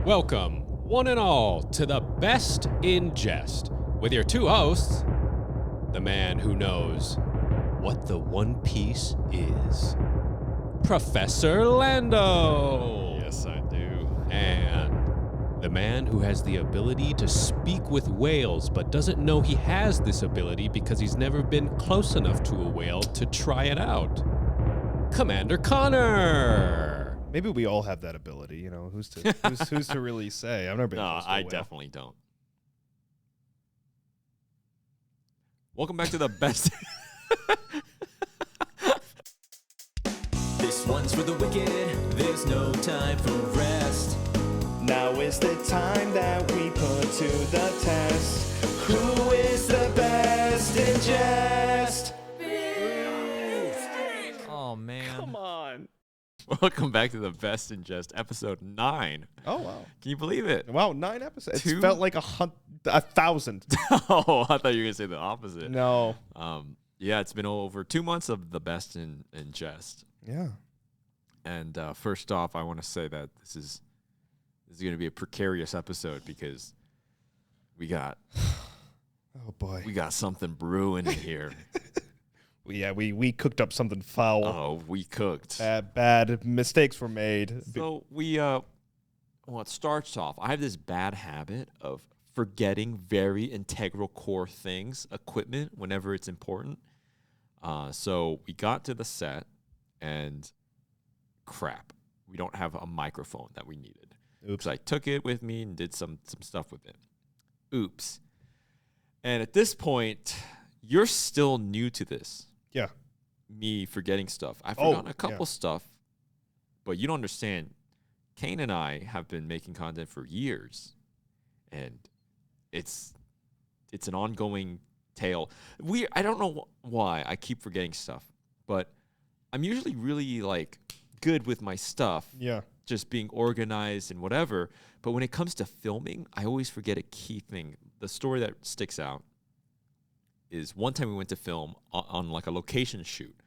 Welcome, one and all, to the Best in Jest, with your two hosts, the man who knows what the One Piece is, Professor Lando. Yes, I do. And the man who has the ability to speak with whales, but doesn't know he has this ability because he's never been close enough to a whale to try it out, Commander Connor. Maybe we all have that ability, you know. Who's to really say? I've never been. No, close to a I whale. definitely don't. Welcome back to the best. This one's for the wicked, there's no time for rest. Now is the time that we put to the test. Who is the best in jest? Oh man. Come on. Welcome back to the Best in Jest, episode 9. Oh wow! Can you believe it? Wow, 9 episodes. Two? It felt like 1,000. Oh, I thought you were gonna say the opposite. No. Yeah, it's been over 2 months of the Best in Jest. Yeah. And first off, I want to say that this is going to be a precarious episode because we got Oh boy. we got something brewing in here. We cooked up something foul. Oh, we cooked. Bad mistakes were made. So well, it starts off. I have this bad habit of forgetting very integral core things, equipment, whenever it's important. So we got to the set, and crap, we don't have a microphone that we needed. Oops. So I took it with me and did some stuff with it. Oops. And at this point, you're still new to this. Yeah. Me forgetting stuff. I've Oh, forgotten a couple stuff, but you don't understand. Kane and I have been making content for years, and it's an ongoing tale. I don't know why I keep forgetting stuff, but I'm usually really like good with my stuff, Yeah. just being organized and whatever. But when it comes to filming, I always forget a key thing. The story that sticks out is one time we went to film on like a location shoot,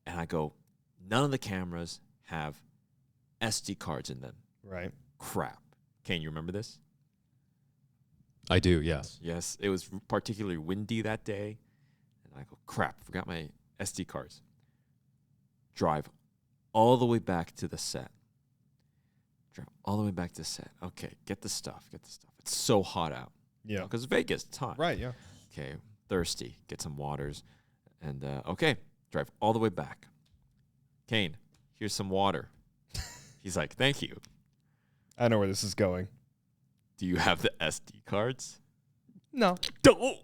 and I go, none of the cameras have SD cards in them. Right. Crap. Kane, you remember this? I do, yes. Yes. It was particularly windy that day, and I go, crap, forgot my SD cards. Drive all the way back to the set. Okay, get the stuff. It's so hot out. Yeah. Because Vegas, it's hot. Right. Yeah. Okay, thirsty, get some waters. And, okay, drive all the way back. Kane, here's some water. He's like, thank you. I know where this is going. Do you have the SD cards? No. Don't.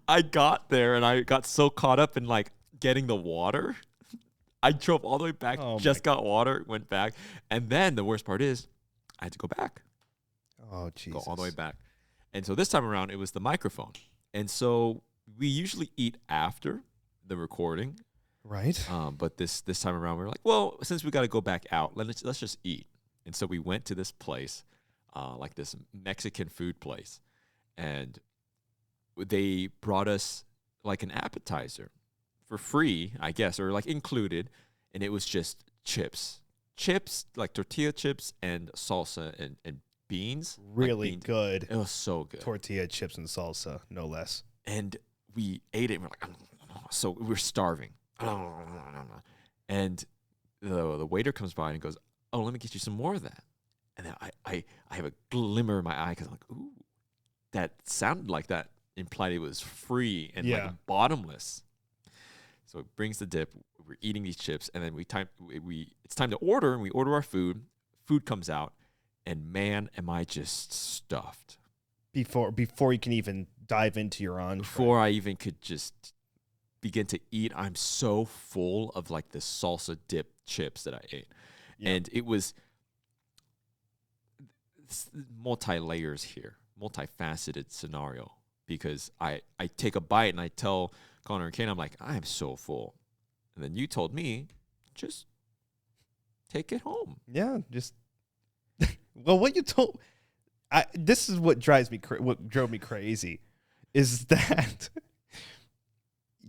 I got there, and I got so caught up in, like, getting the water. I drove all the way back, just got water, went back. And then the worst part is I had to go back. Oh, Jesus. Go all the way back. And so this time around, it was the microphone. And so we usually eat after the recording. Right. But this time around, we were like, well, since we got to go back out, let's just eat. And so we went to this place, like this Mexican food place. And they brought us like an appetizer for free, I guess, or like included. And it was just chips, like tortilla chips and salsa and beans. Really beans. good. It was so good. Tortilla chips and salsa, no less. And we ate it, and we're like, so we're starving. And the waiter comes by and goes, oh, let me get you some more of that. And then I have a glimmer in my eye because I'm like, ooh, that sounded like that implied it was free and like bottomless. So it brings the dip. We're eating these chips, and then it's time to order, and we order our food. Food comes out, and man, am I just stuffed. Before you can even dive into your entree. Before I even could just begin to eat, I'm so full of like the salsa dip chips that I ate. Yeah. And it was multi-layers here, multifaceted scenario, because I take a bite and I tell Connor and Kane, I'm like, I am so full. And then you told me, just take it home. Yeah, just well, what you told this is what what drove me crazy is that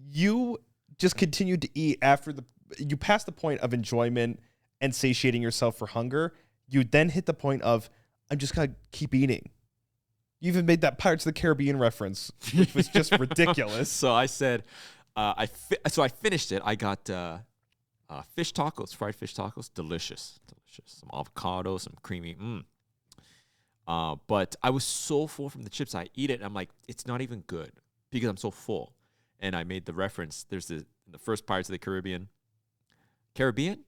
you just continued to eat after you passed the point of enjoyment and satiating yourself for hunger. you then hit the point of, I'm just going to keep eating. You even made that Pirates of the Caribbean reference, which was just ridiculous. So I said, so I finished it. I got fish tacos, fried fish tacos, delicious. Some avocado, some creamy. But I was so full from the chips. I eat it, and I'm like, it's not even good because I'm so full. And I made the reference. There's the first Pirates of the Caribbean. Caribbean.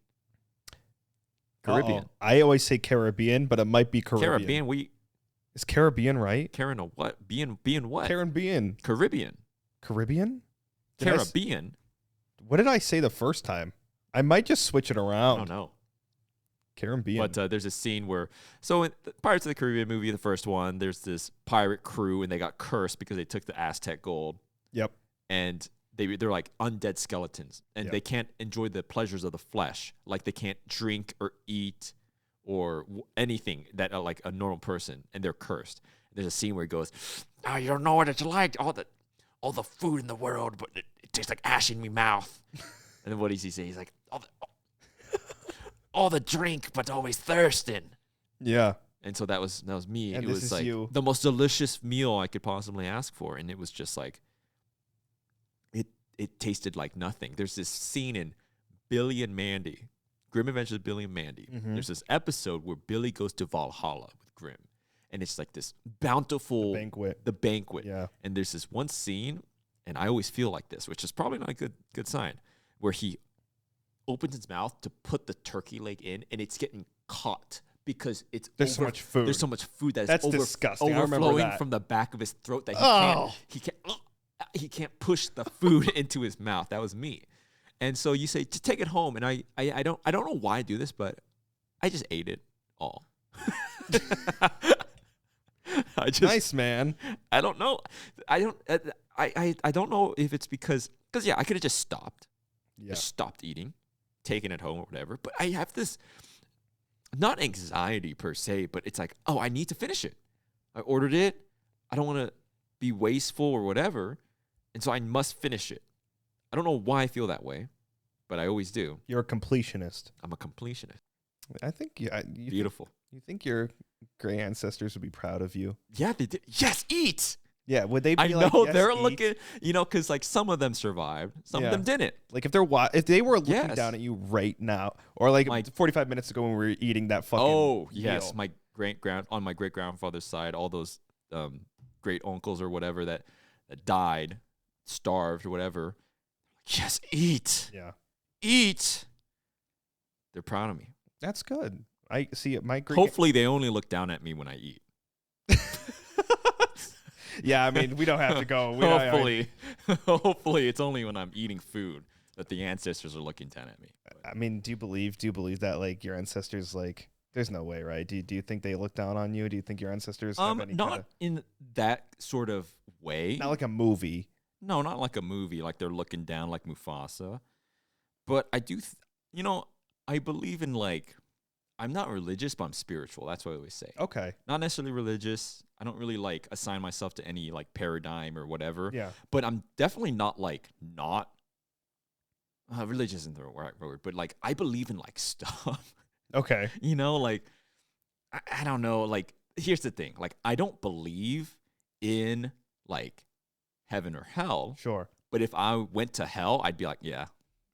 Uh-oh. I always say Caribbean, but it might be Caribbean. Is Caribbean right? Karen, what? Being what? Caribbean. Caribbean. Caribbean? Caribbean. What did I say the first time? I might just switch it around. I don't know. Caribbean. But there's a scene where, so in the Pirates of the Caribbean movie, the first one, there's this pirate crew, and they got cursed because they took the Aztec gold. Yep. And they're like undead skeletons, and they can't enjoy the pleasures of the flesh. Like they can't drink or eat or anything that like a normal person, and they're cursed. There's a scene where he goes, "Oh, you don't know what it's like. All the food in the world, but it tastes like ash in my mouth." And then what does he say? He's like, all the drink, but always thirsting. Yeah. And so that was me. And it this was is like you. the most delicious meal I could possibly ask for, and it was just like it tasted like nothing. There's this scene in Billy and Mandy, Grim Adventures of Billy and Mandy. Mm-hmm. There's this episode where Billy goes to Valhalla with Grim, and it's like this bountiful The banquet. Yeah. And there's this one scene, and I always feel like this, which is probably not a good sign, where he opens his mouth to put the turkey leg in, and it's getting caught because there's so much food. There's so much food That's disgusting. I remember overflowing that. from the back of his throat that he can't push the food into his mouth. That was me. And so you say, just take it home. And I don't know why I do this, but I just ate it all. Nice, man. I don't know. I don't know if it's because I could have just stopped. Yeah. Just stopped eating, taken it home or whatever. But I have this, not anxiety per se, but it's like, oh, I need to finish it. I ordered it. I don't want to be wasteful or whatever. And so I must finish it. I don't know why I feel that way, but I always do. You're a completionist. I'm a completionist. I think Beautiful. You think your great ancestors would be proud of you? Yeah, they did. Yes, eat. Yeah, would they be I like, know yes, they're eat? looking, because like some of them survived, some of them didn't. Like if they were looking Yes. down at you right now, or like 45 minutes ago when we were eating that fucking Oh yes, meal. my great grandfather's side, all those great uncles or whatever that died, starved or whatever. Yes, eat. Yeah, Eat. They're proud of me. that's good. I see it. My great. Hopefully, they only look down at me when I eat. Yeah, I mean, we don't have to go. Hopefully, it's only when I'm eating food that the ancestors are looking down at me. I mean, do you believe that like your ancestors like? There's no way, right? Do you think they look down on you? Do you think your ancestors have any not kinda, in that sort of way. not like a movie? No, not like a movie, like they're looking down like Mufasa. But I do, I believe in like, I'm not religious, but I'm spiritual. That's what I always say. Okay. Not necessarily religious. I don't really like assign myself to any like paradigm or whatever. Yeah. But I'm definitely not like, religious isn't the right word, but like I believe in like stuff. Okay. Like, I don't know. Like, here's the thing. Like, I don't believe in like heaven or hell. Sure. But if I went to hell, I'd be like, yeah.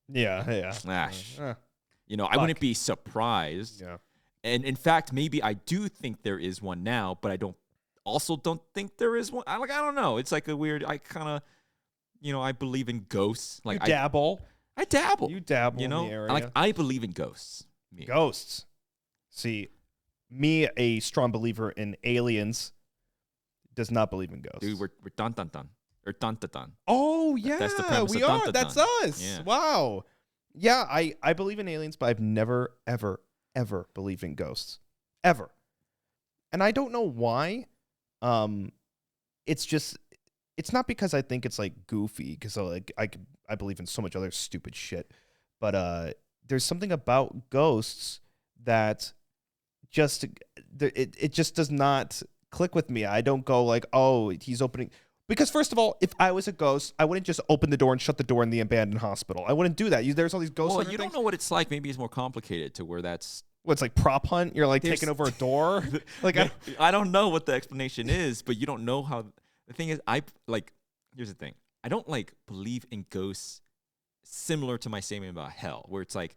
Yeah. I wouldn't be surprised. Yeah. And in fact, maybe I do think there is one now, but I don't think there is one. I don't know. It's like a weird, I kind of, I believe in ghosts. Like You dabble. I dabble. You dabble in the area. I believe in ghosts. Me. Ghosts. See, me, a strong believer in aliens, does not believe in ghosts. Dude, we're dun dun dun. Or dun dun dun. Oh, yeah. That's the premise we of are. Dun Dun That's Dun. us. Yeah. Wow. Yeah, I believe in aliens, but I've never, ever, ever believed in ghosts. Ever. And I don't know why. It's just, it's not because I think it's like goofy, because I believe in so much other stupid shit. But there's something about ghosts that just, it just does not click with me. I don't go like, oh, he's opening. Because first of all, if I was a ghost, I wouldn't just open the door and shut the door in the abandoned hospital. I wouldn't do that. There's all these ghosts. Well, you don't know what it's like. Maybe it's more complicated to where that's What's like prop hunt? You're like There's- taking over a door? Like, I don't know what the explanation is, but you don't know how. The thing is, here's the thing. I don't like believe in ghosts similar to my statement about hell, where it's like,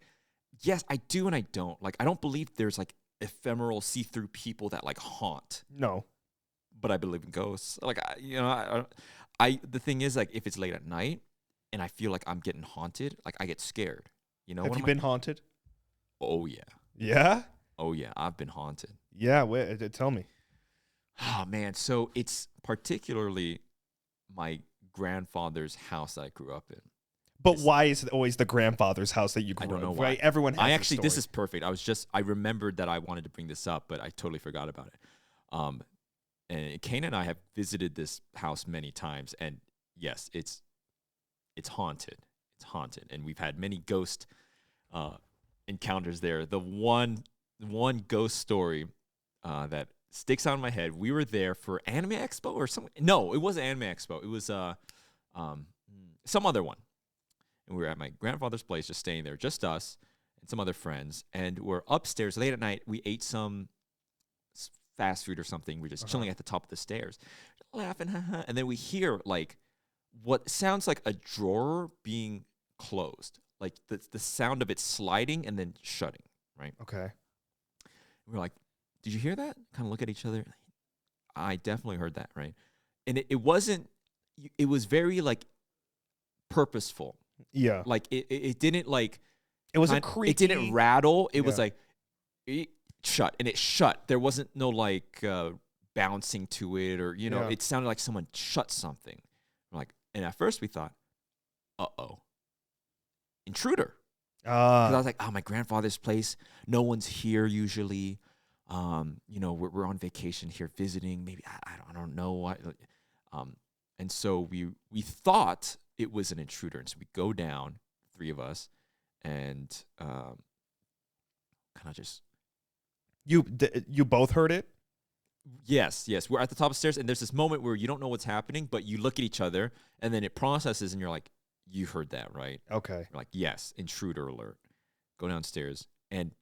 yes, I do and I don't. Like, I don't believe there's like ephemeral see-through people that like haunt, no. but I believe in ghosts. Like, the thing is, like, if it's late at night and I feel like I'm getting haunted, like I get scared. You know, Have you been haunted? Oh yeah. Yeah? Oh yeah, I've been haunted. Yeah, wait, tell me. Oh man, so it's particularly my grandfather's house that I grew up in. But why is it always the grandfather's house that you grew I don't up know in? why. Right? Everyone has I a actually, this story. is perfect. I remembered that I wanted to bring this up, but I totally forgot about it. And Kane and I have visited this house many times, and yes, it's haunted. It's haunted, and we've had many ghost encounters there. The one ghost story that sticks out in my head. We were there for Anime Expo or something. No, it wasn't Anime Expo. It was some other one. And we were at my grandfather's place, just staying there, just us and some other friends. And we're upstairs late at night. We ate some fast food or something. We're just chilling at the top of the stairs, laughing, and then we hear like what sounds like a drawer being closed, like the sound of it sliding and then shutting. Right? Okay. We're like, did you hear that? Kind of look at each other. I definitely heard that, right? And it wasn't. It was very like purposeful. Yeah. Like it didn't like. It was a creepy. It didn't rattle. It was Yeah. like it shut, and it shut. There wasn't no like bouncing to it, or Yeah. it sounded like someone shut something. We're like, and at first we thought, intruder. 'Cause I was like, my grandfather's place. No one's here usually. We're on vacation here visiting. Maybe I don't know what. And so we thought it was an intruder, and so we go down, three of us, and kind of just You both heard it? yes, we're at the top of the stairs, and there's this moment where you don't know what's happening, but you look at each other, and then it processes, and you're like, you heard that, right? Okay. You're like, yes, intruder alert. Go downstairs, and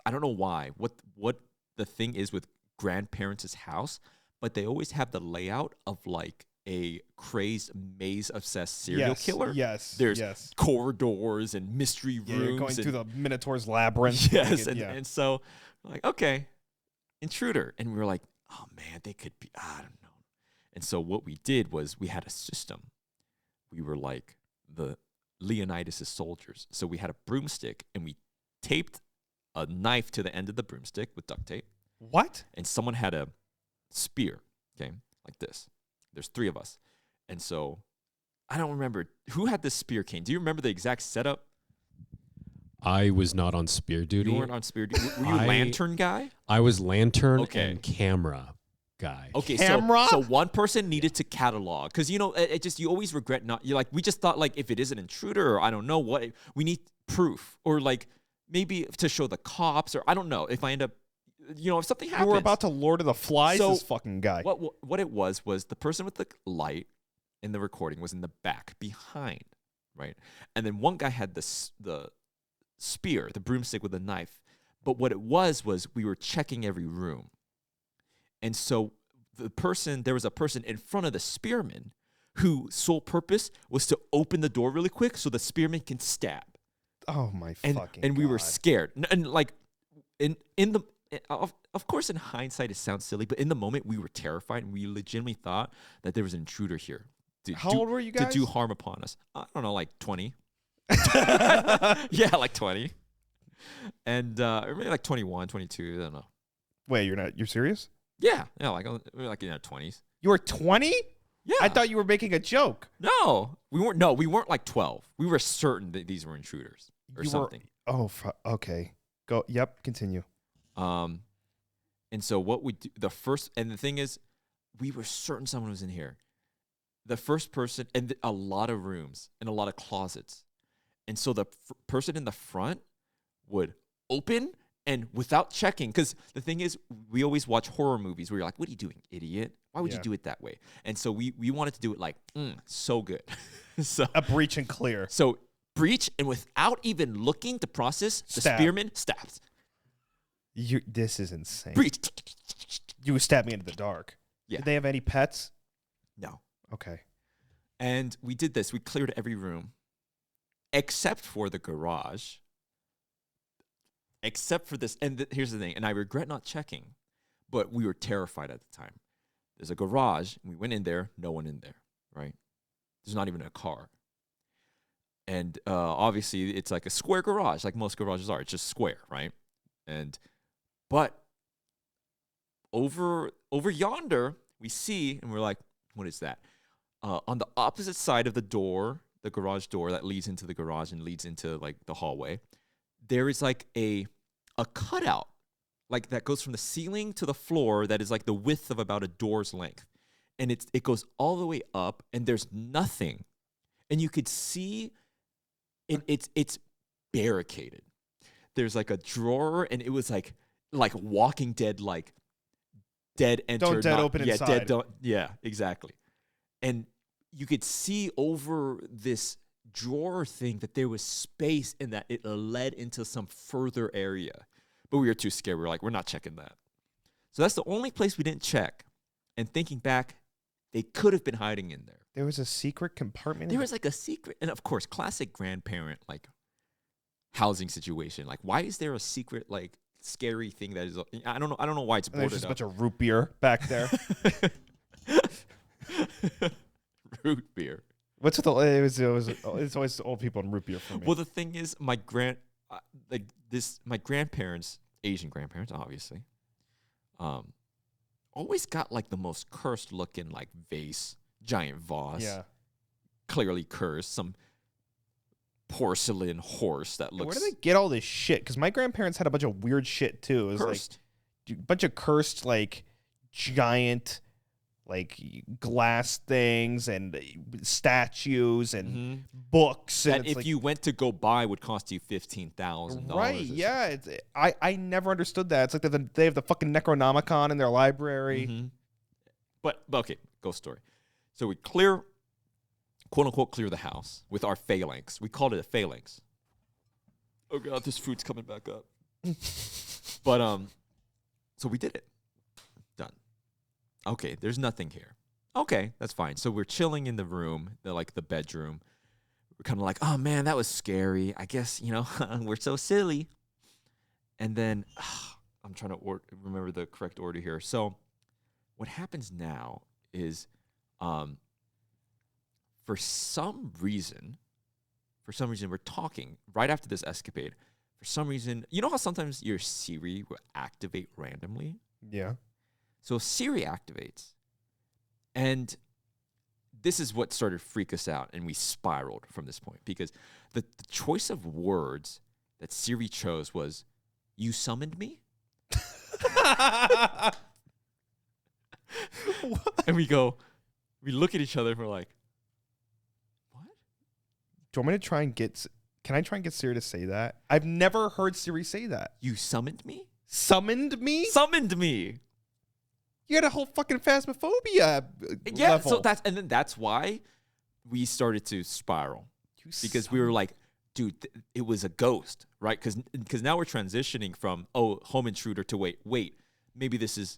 I don't know why. What the thing is with grandparents' house, but they always have the layout of like a crazed maze-obsessed serial killer. Yes. There's yes. corridors and mystery Yeah, rooms. you're going and, through the Minotaur's labyrinth. yes, Like, and so like, okay, intruder, and we were like, oh man, they could be. I don't know. And so what we did was we had a system. We were like the Leonidas' soldiers. So we had a broomstick, and we taped a knife to the end of the broomstick with duct tape. What? And someone had a spear, okay, like this. There's three of us. And so I don't remember who had this spear, Kane. Do you remember the exact setup? I was not on spear duty. You weren't on spear duty. Were you lantern guy? I was lantern Okay. and camera guy. Okay, Camera? so one person needed to catalog, because it just, you always regret not. You're like, we just thought like if it is an intruder or I don't know what, we need proof, or like maybe to show the cops, or I don't know if I end up, if something happens. You were about to Lord of the Flies So, this fucking guy. What it was the person with the light in the recording was in the back behind, right? And then one guy had the spear, the broomstick with the knife. But what it was we were checking every room. And so there was a person in front of the spearman whose sole purpose was to open the door really quick so the spearman can stab. Oh my And fucking we were God. scared. And like of course in hindsight it sounds silly, but in the moment we were terrified, and we legitimately thought that there was an intruder here. How old were you guys? To do harm upon us. I don't know, like 20. Yeah, like 20. And or maybe like 21, 22, I don't know. Wait, you're serious? Yeah, like we were like in our 20s. You were 20? Yeah. I thought you were making a joke. No, we weren't. No, we weren't like 12. We were certain that these were intruders or You were- something. Okay. Go. Yep. Continue. And so what we do, the thing is, we were certain someone was in here. The first person, and a lot of rooms and a lot of closets. And so the person in the front would open, and without checking, because the thing is, we always watch horror movies where you're like, what are you doing, idiot? Why would you Yeah. do it that way? And so we wanted to do it like, so good. so A breach and clear. breach, and without even looking to process, the Stab. spearman stabs. This is insane. Breach. You stabbed me into the dark. Yeah. Did they have any pets? No. Okay. And we did this. We cleared every room except for the garage. Except for this. And here's the thing. And I regret not checking, but we were terrified at the time. There's a garage. And we went in there. No one in there, right? There's not even a car. And obviously, it's like a square garage, like most garages are. It's just square, right? But over yonder, we see, and we're like, what is that? On the opposite side of the door, the garage door that leads into the garage and leads into like the hallway, there is like a cutout, like that goes from the ceiling to the floor that is like the width of about a door's length. And it goes all the way up, and there's nothing. And you could see it's barricaded. There's like a drawer, and it was like Walking Dead, like dead enter. Don't dead open yeah, inside. Dead don't. Yeah, exactly. And you could see over this drawer thing that there was space and that it led into some further area. But we were too scared. We were like, we're not checking that. So that's the only place we didn't check. And thinking back, they could have been hiding in there. There was a secret compartment. There was like a secret, and of course, classic grandparent like housing situation. Like, why is there a secret like scary thing that is? I don't know why it's There's boarded just a up. bunch of root beer back there. Root beer. What's with the? It's always old people and root beer for me. Well, the thing is, my grandparents, Asian grandparents, obviously, always got like the most cursed looking like vase, giant vase. Yeah. Clearly cursed. Some porcelain horse that looks. Where do they get all this shit? Because my grandparents had a bunch of weird shit too. It was cursed? like a bunch of cursed like giant like glass things and statues and books. That And it's if like, you went to go buy would cost you $15,000. right? Yeah. I never understood that. It's like they have the fucking Necronomicon in their library. Mm-hmm. But okay, ghost story. So we quote unquote clear the house with our phalanx. We called it a phalanx. Oh god, this food's coming back up. But so we did it. Done. Okay, there's nothing here. Okay, that's fine. So we're chilling in the room, the bedroom. We're kind of like, oh man, that was scary. I guess, we're so silly. And then I'm trying to remember the correct order here. So what happens now is for some reason we're talking right after this escapade. For some reason, you know how sometimes your Siri will activate randomly? Yeah. So Siri activates. And this is what started to freak us out, and we spiraled from this point because the choice of words that Siri chose was, "You summoned me?" And we look at each other and we're like, what? Do you want me to try and can I try and get Siri to say that? I've never heard Siri say that. You summoned me? Summoned me? Summoned me. You had a whole fucking phasmophobia Yeah, level. so that's why we started to spiral. Because we were like, dude, it was a ghost, right? Because now we're transitioning from home intruder to wait, maybe this is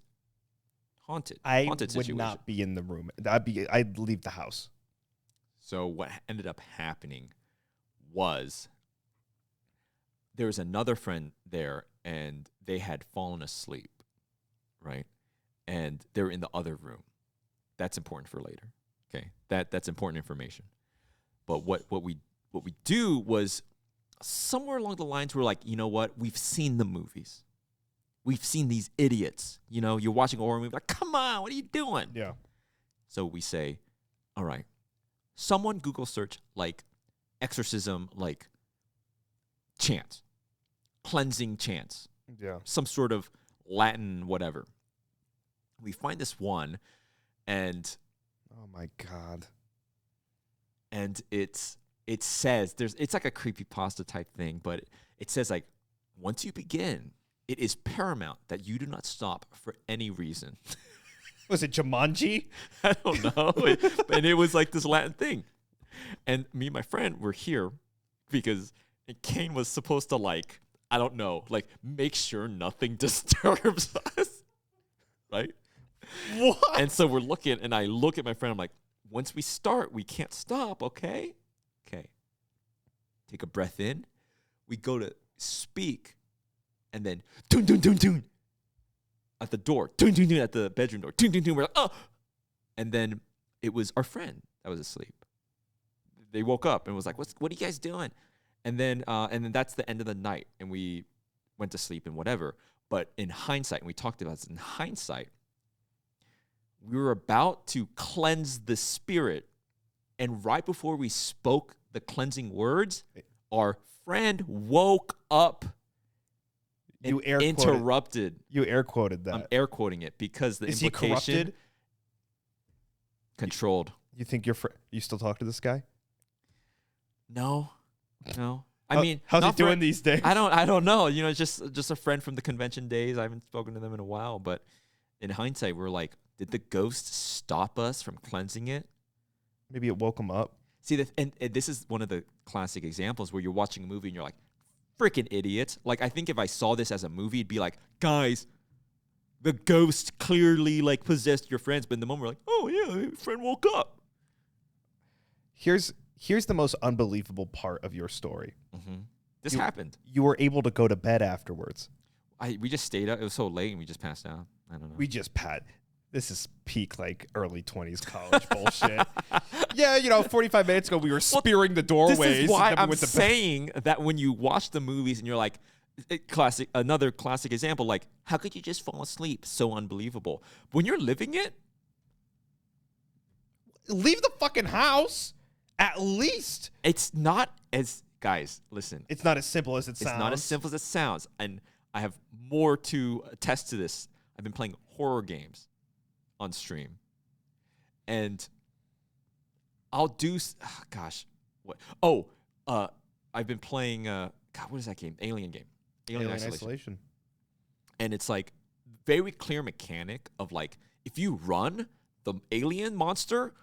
haunted would situation. not be in the room. I'd leave the house. So what ended up happening was there was another friend there, and they had fallen asleep, right? And they were in the other room. That's important for later. Okay, that's important information. But what we do was somewhere along the lines we're like, you know what? We've seen the movies. We've seen these idiots. You're watching a horror movie, like, come on, what are you doing? Yeah. So we say, all right, someone Google search like exorcism, like chant, cleansing chants, Yeah. some sort of Latin whatever. We find this one, and Oh my god. it says it's like a creepypasta type thing, but it says like, once you begin, it is paramount that you do not stop for any reason. Was it Jumanji? I don't know. And it was like this Latin thing. And me and my friend were here because Kane was supposed to like I don't know. Like, make sure nothing disturbs us, right? What? And so we're looking, and I look at my friend. I'm like, once we start, we can't stop, okay? Okay. Take a breath in. We go to speak, and then, dun, dun, dun, dun, at the door. Dun, dun, dun, at the bedroom door. Dun, dun, dun. We're like, oh. And then it was our friend that was asleep. They woke up and was like, what are you guys doing? And then that's the end of the night, and we went to sleep and whatever. But in hindsight, and we talked about this, in hindsight, we were about to cleanse the spirit, and right before we spoke the cleansing words, our friend woke up and You air quoted. interrupted. You air quoted that. I'm air quoting it because the Is he implication corrupted? controlled. You think you still talk to this guy? No. I mean, how's he not for- doing these days? I don't know. You know, it's just a friend from the convention days. I haven't spoken to them in a while, but in hindsight, we're like, did the ghost stop us from cleansing it? Maybe it woke him up. See, and this is one of the classic examples where you're watching a movie and you're like, freaking idiot. Like, I think if I saw this as a movie, it'd be like, guys, the ghost clearly like possessed your friends. But in the moment, we're like, oh yeah, your friend woke up. Here's the most unbelievable part of your story. Mm-hmm. This happened. You were able to go to bed afterwards. We just stayed up. It was so late and we just passed out. I don't know. We just This is peak like early 20s college bullshit. Yeah, 45 minutes ago we were spearing the doorways. This is why and then we I'm went to bed. saying that when you watch the movies and you're like, another classic example, like, how could you just fall asleep? So unbelievable. When you're living it, Leave the fucking house, at least. it's not as, guys, listen. It's not as simple as it sounds. It's not as simple as it sounds. And I have more to attest to this. I've been playing horror games on stream. And I'll do, what? Oh, I've been playing, what is that game? Alien game. Alien Isolation. And it's like very clear mechanic of like, if you run, the alien monster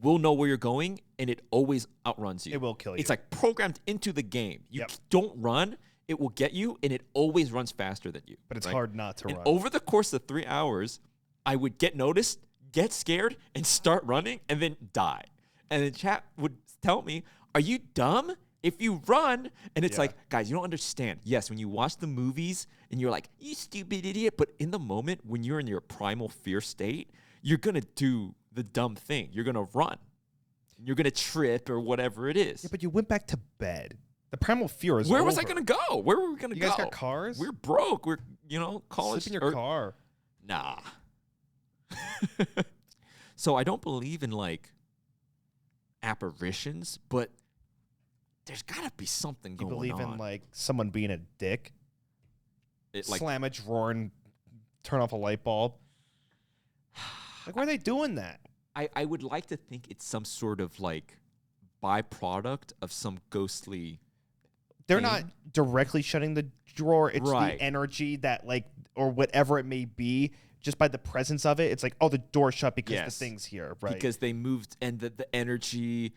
will know where you're going and it always outruns you. It will kill you. It's like programmed into the game. You Yep. don't run, it will get you and it always runs faster than you. But it's right? hard not to And run. over the course of 3 hours, I would get noticed, get scared, and start running, and then die. And the chat would tell me, are you dumb? If you run, and it's Yeah. like, guys, you don't understand. Yes, when you watch the movies, and you're like, you stupid idiot, but in the moment, when you're in your primal fear state, you're going to do the dumb thing. You're going to run. You're going to trip or whatever it is. Yeah, but you went back to bed. The primal fear is Where was I over. going to go? Where were we going to go? You guys got cars? We're broke. We're, college. Sleep in your car. Nah. So I don't believe in like apparitions, but there's gotta be something You going on. believe in like someone being a dick? It, like, Slam a drawer and turn off a light bulb? Like, why are they doing that? I would like to think it's some sort of like byproduct of some ghostly. They're thing. not directly shutting the drawer. It's Right. the energy that like, or whatever it may be, just by the presence of it. It's like, oh, the door's shut because Yes. the thing's here, right? Because they moved and the energy,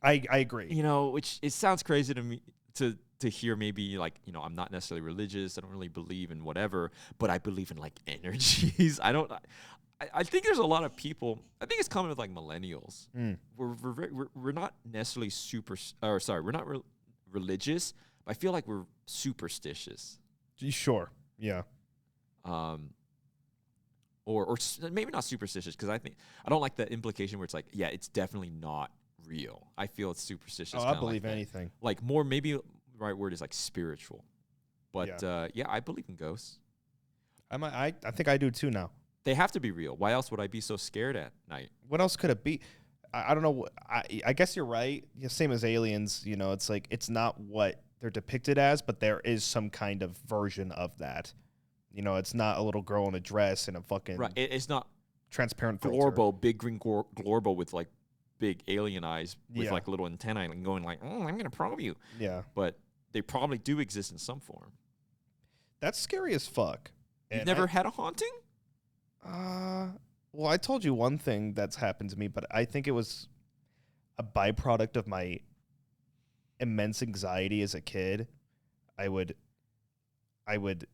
I agree. which it sounds crazy to me to hear. Maybe like, I'm not necessarily religious. I don't really believe in whatever, but I believe in like energies. I think there's a lot of people. I think it's common with like millennials. We're not necessarily we're not religious. But I feel like we're superstitious. Sure. Yeah. Or maybe not superstitious, because I don't like the implication where it's like, yeah, it's definitely not real. I feel it's superstitious. Oh, I kinda believe like that. anything. Like more, maybe the right word is like spiritual. But yeah, I believe in ghosts. I think I do too now. They have to be real. Why else would I be so scared at night? What else could it be? I don't know. I guess you're right. Yeah, same as aliens. It's like it's not what they're depicted as, but there is some kind of version of that. It's not a little girl in a dress and a fucking Right. It's not transparent filter. Glorbo, big green Glorbo with like big alien eyes with Yeah. like little antennae and going like, I'm going to probe you. Yeah. But they probably do exist in some form. That's scary as fuck. You've And never had a haunting? well, I told you one thing that's happened to me, but I think it was a byproduct of my immense anxiety as a kid. I would I would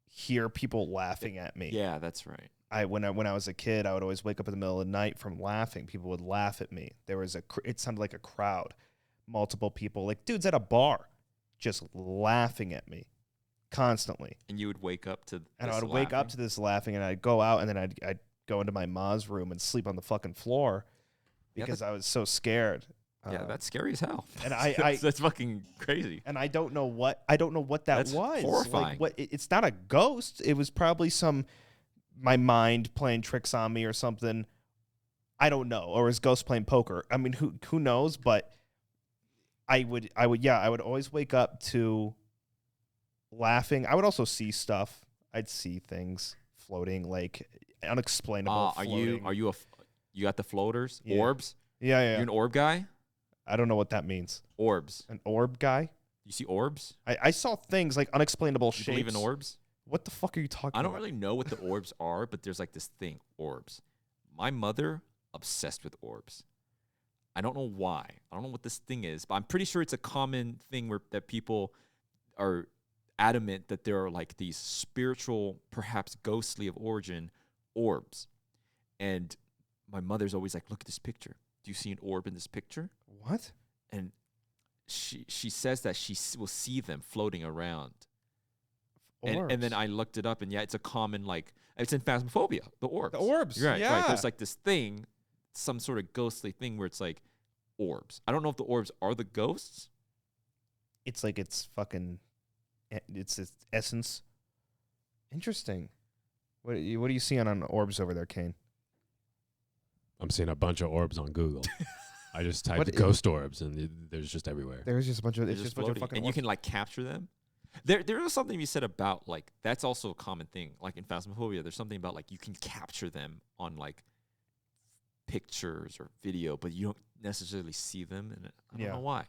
hear people laughing at me. Yeah, that's right. When I was a kid, I would always wake up in the middle of the night from laughing. People would laugh at me. It sounded like a crowd, multiple people, like dudes at a bar, just laughing at me constantly. And you would wake up to And this I would wake up laughing? to this laughing, and I'd go out, and then I'd go into my ma's room and sleep on the fucking floor Yeah, because I was so scared. Yeah, that's scary as hell. and that's fucking crazy. and I don't know what that That's was. horrifying. Like, it's not a ghost. It was probably my mind playing tricks on me or something. I don't know. Or is ghost playing poker? I mean, who knows? But I would always wake up to laughing. I would also see stuff. I'd see things floating, like unexplainable. You got the floaters? Yeah. Orbs? Yeah. You're an orb guy? I don't know what that means. Orbs. An orb guy? You see orbs? I saw things like unexplainable You shapes. believe in orbs? What the fuck are you talking I about? don't really know what the orbs are, but there's like this thing, orbs. My mother, obsessed with orbs. I don't know why. I don't know what this thing is, but I'm pretty sure it's a common thing that people are adamant that there are like these spiritual, perhaps ghostly of origin, orbs. And my mother's always like, look at this picture. Do you see an orb in this picture? What? And she says that she will see them floating around. And then I looked it up, and yeah, it's a common, like, it's in Phasmophobia, the orbs. The orbs, Right, yeah. right. There's like this thing, some sort of ghostly thing where it's like orbs. I don't know if the orbs are the ghosts. It's like it's its essence. Interesting. What do you see on orbs over there, Kane? I'm seeing a bunch of orbs on Google. I just typed What is- ghost orbs, and there's just everywhere. There's just a bunch of They're it's just a bunch of floating, fucking and you orbs. can like capture them. There is something you said about like that's also a common thing. Like in Phasmophobia, there's something about like you can capture them on like pictures or video, but you don't necessarily see them, and I don't know why.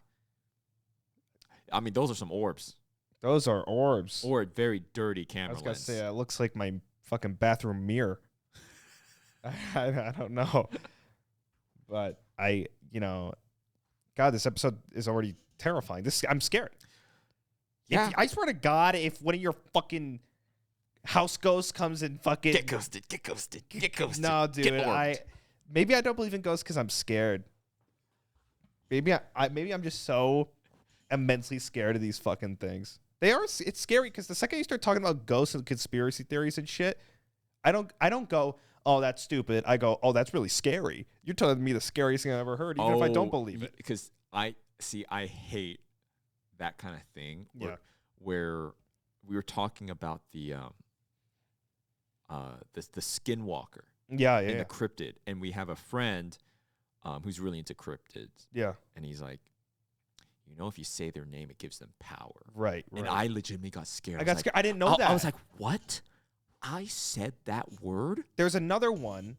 I mean, those are some orbs. Those are orbs. Or a very dirty I camera was gonna lens. say it looks like my fucking bathroom mirror. I don't know, but God, this episode is already terrifying. I'm scared. Yeah. I swear to God, if one of your fucking house ghosts comes and fucking Get ghosted. no, dude, Get orbed. maybe I don't believe in ghosts because I'm scared. Maybe I'm just so immensely scared of these fucking things. It's scary because the second you start talking about ghosts and conspiracy theories and shit, I don't go, oh, that's stupid. I go, oh, that's really scary. You're telling me the scariest thing I've ever heard, even if I don't believe it. Because I hate that kind of thing. Yeah. Where we were talking about the skinwalker Yeah, and yeah, the cryptid, and we have a friend who's really into cryptids, yeah. and he's like, if you say their name, it gives them power. Right. And I legitimately got scared. I got scared. I didn't know that. I was like, what? I said that word? There's another one.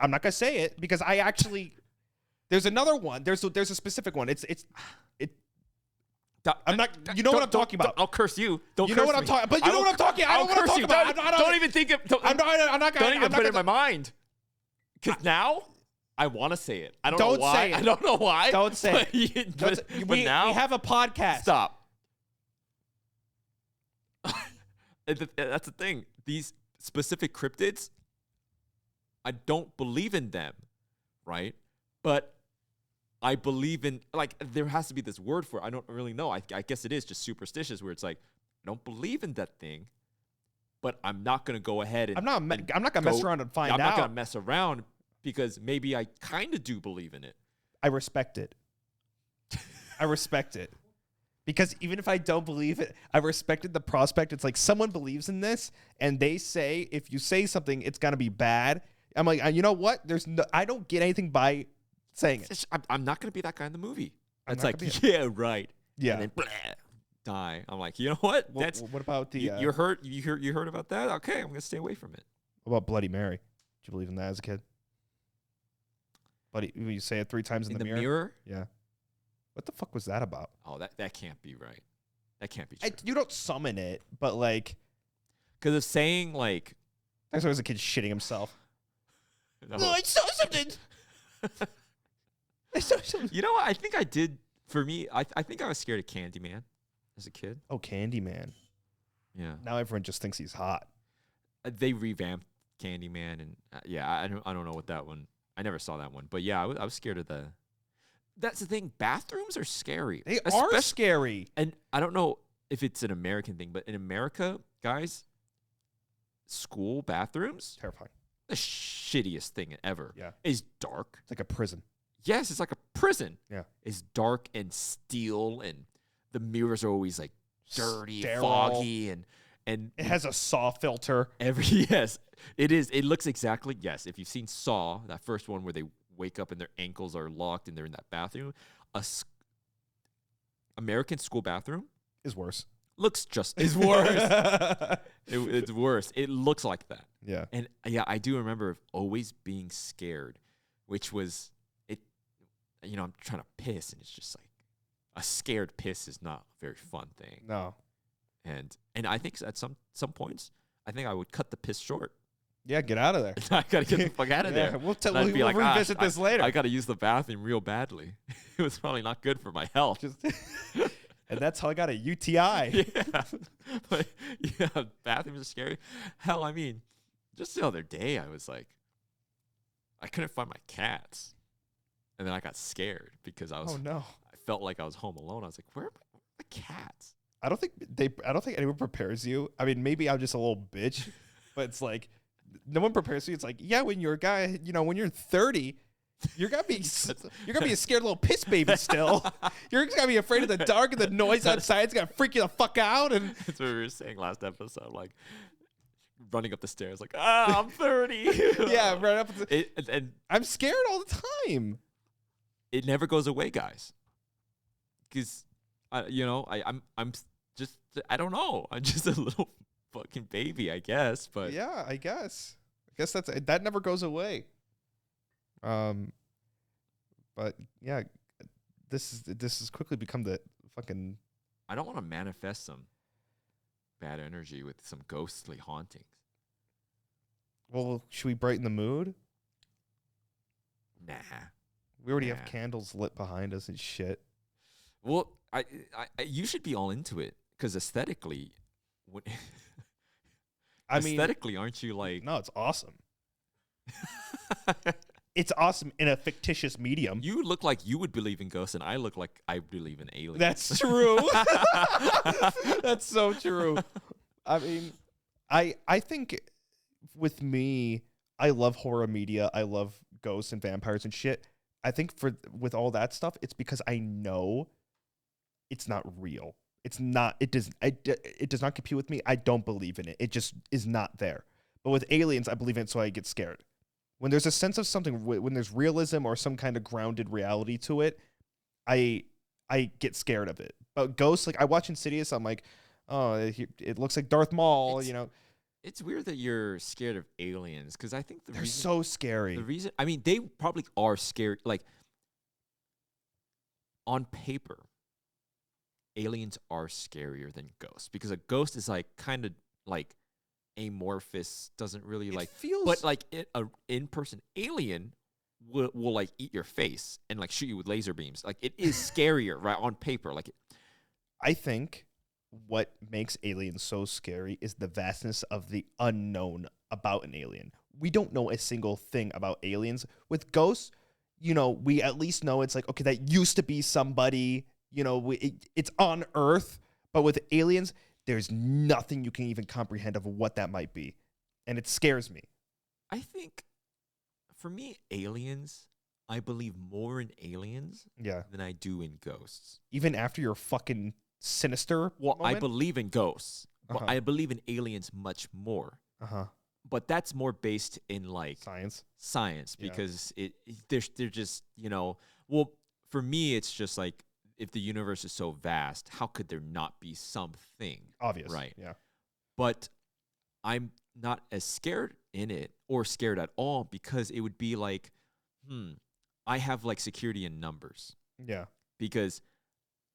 I'm not gonna say it because I actually. There's another one. There's a specific one. I'm not. You know what I'm talking about. I'll curse you. Don't. You curse know what I'm me. talking. But you know what I'm talking. I don't want to talk about. it. Don't even think it. I'm not gonna. Don't even put it in my mind. Because now I want to say it. I don't know Don't why. say it. I don't know why. Don't say it. But But now we have a podcast. stop. That's the thing. These specific cryptids, I don't believe in them, right? But I believe in, like, there has to be this word for it. I don't really know. I guess it is just superstitious, where it's like, I don't believe in that thing, but I'm not going to go ahead and I'm not gonna mess around and find I'm not out. going to mess around because maybe I kind of do believe in it. I respect it. I respect it. Because even if I don't believe it, I respected the prospect. It's like someone believes in this, and they say if you say something, it's gonna be bad. I'm like, you know what? I don't get anything by saying it. I'm not going to be that guy in the movie. I'm It's not like, gonna be yeah, right. Yeah. And then die. I'm like, you know what? What about the? You're hurt. You heard about that? Okay, I'm gonna stay away from it. What about Bloody Mary? Did you believe in that as a kid? Bloody, you say it 3 times in the mirror. Yeah. What the fuck was that about? Oh, that can't be right. That can't be true. You don't summon it, but like, Because of saying like, I was a kid shitting himself. no. I saw something. I saw something. You know what? I think I did. For me, I think I was scared of Candyman as a kid. Oh, Candyman. Yeah. Now everyone just thinks he's hot. They revamped Candyman, and I don't know what that one. I never saw that one, but yeah, I was scared of the. That's the thing. Bathrooms are scary. They are scary. And I don't know if it's an American thing, but in America, guys, school bathrooms, Terrifying. the shittiest thing ever. Yeah. Is dark. It's like a prison. Yes, it's like a prison. Yeah. It's dark and steel, and the mirrors are always like dirty, Sterile. foggy, and It has a saw filter. yes, it is. It looks exactly If you've seen Saw, that first one where they wake up and their ankles are locked and they're in that bathroom, American school bathroom Is worse. looks just is worse. It's worse. It looks like that. Yeah. And yeah, I do remember always being scared, which was it. You know, I'm trying to piss, and it's just like a scared piss is not a very fun thing. No. And I think at some points, I think I would cut the piss short. Yeah, get out of there. I gotta get the fuck out of Yeah, there. we'll And I'd be we'll like, revisit this later. I gotta use the bathroom real badly. It was probably not good for my health. Just and that's how I got a UTI. Yeah, but yeah, bathrooms are scary. Hell, I mean, just the other day, I was like, I couldn't find my cats, and then I got scared because I was. Oh no. I felt like I was home alone. I was like, where are my cats? I don't think anyone prepares you. I mean, maybe I'm just a little bitch, but it's like no one prepares you. It's like, yeah, when you're a guy, when you're 30, you're gonna be a scared little piss baby still. You're gonna be afraid of the dark and the noise outside. It's gonna freak you the fuck out. And That's what we were saying last episode, like running up the stairs, like, I'm 30. yeah, right up. And I'm scared all the time. it never goes away, guys. Because, I'm just, I don't know. I'm just a little fucking baby, I guess. But Yeah, I guess that never goes away. But yeah, this has quickly become the fucking. I don't want to manifest some bad energy with some ghostly hauntings. Well, should we brighten the mood? Nah. We already have Yeah. candles lit behind us and shit. Well, you should be all into it because aesthetically, I mean, aesthetically, aren't you like? no, it's awesome. It's awesome in a fictitious medium. You look like you would believe in ghosts, and I look like I believe in aliens. That's true. That's so true. I mean, I think with me, I love horror media. I love ghosts and vampires and shit. I think with all that stuff, it's because I know it's not real. It's not. It does not compute with me. I don't believe in it. It just is not there. But with aliens, I believe in it, so I get scared. When there's a sense of something, when there's realism or some kind of grounded reality to it, I get scared of it. But ghosts, like I watch Insidious, I'm like, oh, it looks like Darth Maul, It's weird that you're scared of aliens because I think They're so scary. The reason, I mean, they probably are scared. Like on paper, aliens are scarier than ghosts because a ghost is like kind of like amorphous, doesn't really It like feels- but like a in-person alien will like eat your face and like shoot you with laser beams. Like it is scarier, right, on paper. Like I think what makes aliens so scary is the vastness of the unknown about an alien. We don't know a single thing about aliens. With ghosts, we at least know it's like, okay, that used to be somebody, it's on Earth. But with aliens, there's nothing you can even comprehend of what that might be. And it scares me. I think for me, aliens, I believe more in aliens Yeah. than I do in ghosts. Even after your fucking sinister Well, I moment? believe in ghosts, but Uh-huh. I believe in aliens much more. Uh-huh. But that's more based in like Science. Yeah. because they're just, well, for me, it's just like if the universe is so vast, how could there not be something? Obvious. Right. Yeah. But I'm not as scared in it or scared at all because it would be like, I have like security in numbers. Yeah. Because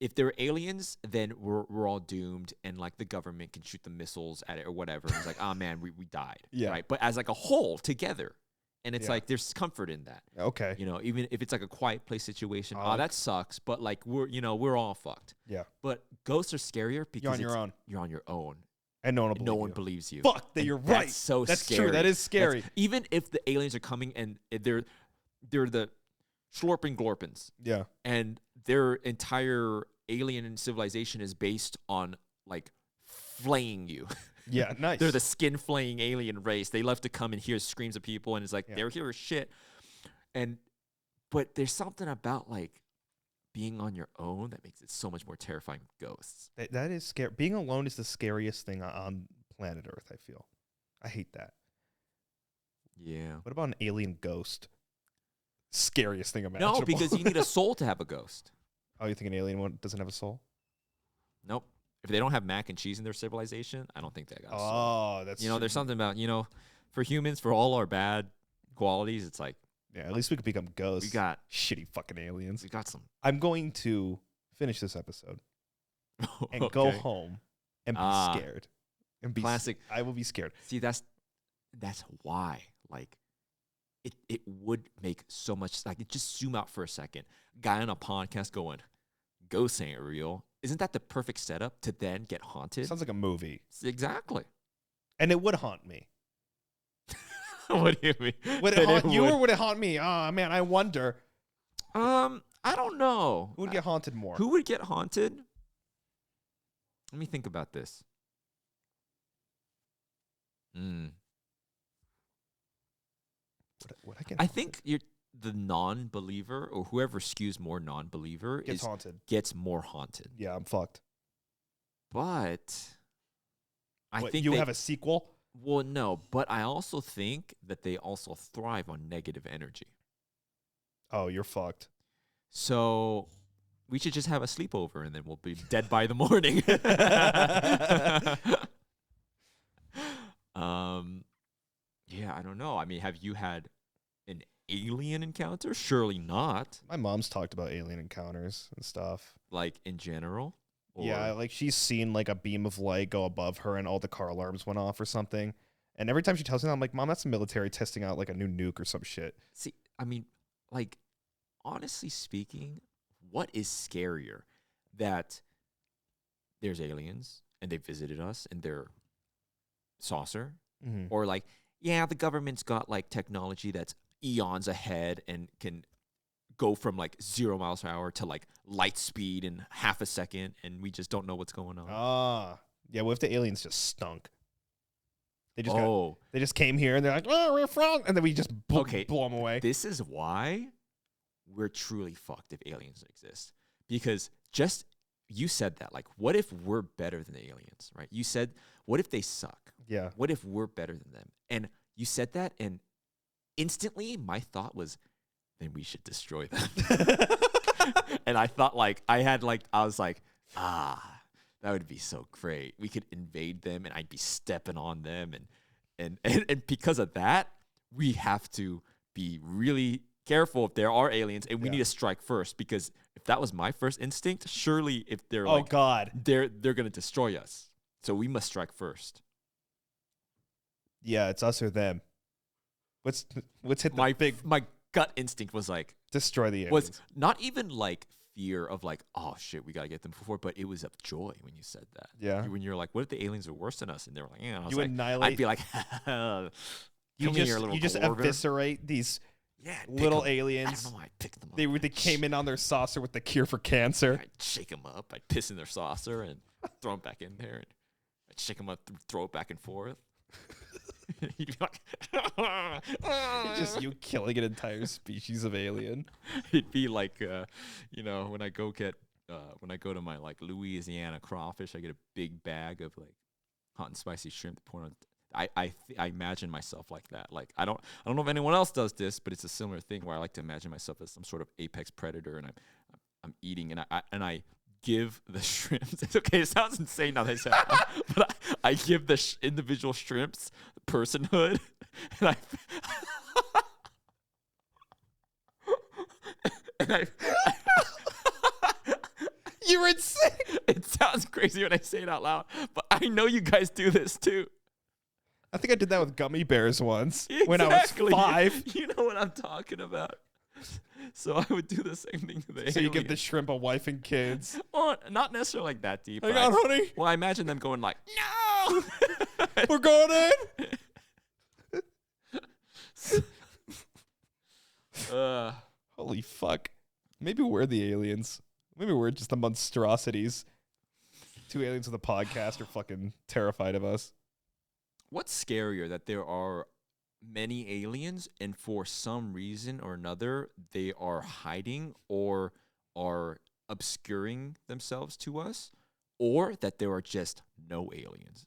if they're aliens, then we're all doomed, and like the government can shoot the missiles at it or whatever. And it's like, oh man, we died. Yeah. Right. But as like a whole together, and it's Yeah. like there's comfort in that. Okay. Even if it's like a quiet place situation, Oh, that sucks. But like we're all fucked. Yeah. But ghosts are scarier because You're on your own. You're on your own. And no one will and believe no one you. believes you. Fuck, that And you're right. That's so That's scary. true. That is scary. Even if the aliens are coming and they're the Schlorping Glorpins, Yeah. and their entire alien civilization is based on like flaying you. Yeah, nice. They're the skin flaying alien race. They love to come and hear screams of people, and it's like Yeah. they're here as shit. But there's something about like being on your own that makes it so much more terrifying with ghosts. That is scary. Being alone is the scariest thing on planet Earth, I feel. I hate that. Yeah. What about an alien ghost? Scariest thing imaginable. No, because you need a soul to have a ghost. Oh, you think an alien one doesn't have a soul? Nope. If they don't have mac and cheese in their civilization, I don't think they got a soul. Oh, that's There's something about, for humans, for all our bad qualities, it's like yeah. At least we could become ghosts. we got shitty fucking aliens. some. I'm going to finish this episode and go Okay. home and be Ah. scared. And be Classic. I will be scared. See, that's why, like, it would make so much, like, just zoom out for a second. Guy on a podcast going, ghosts ain't real. Isn't that the perfect setup to then get haunted? Sounds like a movie, Exactly. and it would haunt me. What do you mean? Would it haunt you or would it haunt me? Oh man, I wonder I don't know. who would get haunted more. Who would get haunted? Let me think about this. Would I get? I think the non-believer or whoever skews more non-believer gets haunted. gets more haunted. Yeah, I'm fucked. But I What, think you they- have a sequel. Well, no, but I also think that they also thrive on negative energy. Oh, you're fucked. So we should just have a sleepover and then we'll be dead by the morning. Yeah, I don't know. I mean, have you had an alien encounter? Surely not. My mom's talked about alien encounters and stuff. Like in general. Yeah, Or- like she's seen like a beam of light go above her and all the car alarms went off or something. And every time she tells me that, I'm like, Mom, that's the military testing out like a new nuke or some shit. See, I mean, like, honestly speaking, what is scarier? That there's aliens and they visited us in their saucer? Mm-hmm. Or like, yeah, the government's got like technology that's eons ahead and can go from like 0 miles per hour to like light speed in half a second, and we just don't know what's going on. Ah, yeah. What if the aliens just stunk? They just Oh, they just came here and they're like, oh, we're from, and then we just Okay. blow them away. this is why we're truly fucked if aliens exist. Because just you said that, like, what if we're better than the aliens, right? You said, what if they suck? Yeah. What if we're better than them? And you said that, and instantly my thought was, then we should destroy them. And I thought, like, I was like, that would be so great. We could invade them, and I'd be stepping on them, and because of that, we have to be really careful if there are aliens, and we Yeah. need to strike first, because if that was my first instinct, surely if they're Oh like, God. they're gonna destroy us. So we must strike first. Yeah, it's us or them. Let's hit the My big my gut instinct was like, destroy the aliens. was not even like fear of like, oh shit, we gotta get them before, but it was of joy when you said that. Yeah. When you're like, what if the aliens are worse than us? And they were like, yeah. And I was You like, annihilate. I'd be like, you come here, little just Gorgon. eviscerate these Yeah, I'd pick little 'em. I aliens. don't know why I picked them up. They came in on their saucer with the cure for cancer. I'd shake them up. I'd piss in their saucer and throw them back in there. And I'd shake them up, throw it back and forth. He'd be like, It's just you killing an entire species of alien. It'd be like, when I go to my like Louisiana crawfish, I get a big bag of like hot and spicy shrimp to pour on. I imagine myself like that. Like I don't know if anyone else does this, but it's a similar thing where I like to imagine myself as some sort of apex predator, and I'm eating, and I give the shrimps. It's okay. It sounds insane now that I said it, but I give the individual shrimps personhood, and I. You're insane. It sounds crazy when I say it out loud, but I know you guys do this too. I think I did that with gummy bears once when I was Exactly. 5. You know what I'm talking about. So I would do the same thing to the So you give the aliens. shrimp a wife and kids. Well, not necessarily like that deep. Hang but on, honey. Well, I imagine them going like, no! We're going in. Holy fuck. Maybe we're the aliens. Maybe we're just the monstrosities. 2 aliens with a podcast are fucking terrified of us. What's scarier, that there are many aliens and for some reason or another they are hiding or are obscuring themselves to us, or that there are just no aliens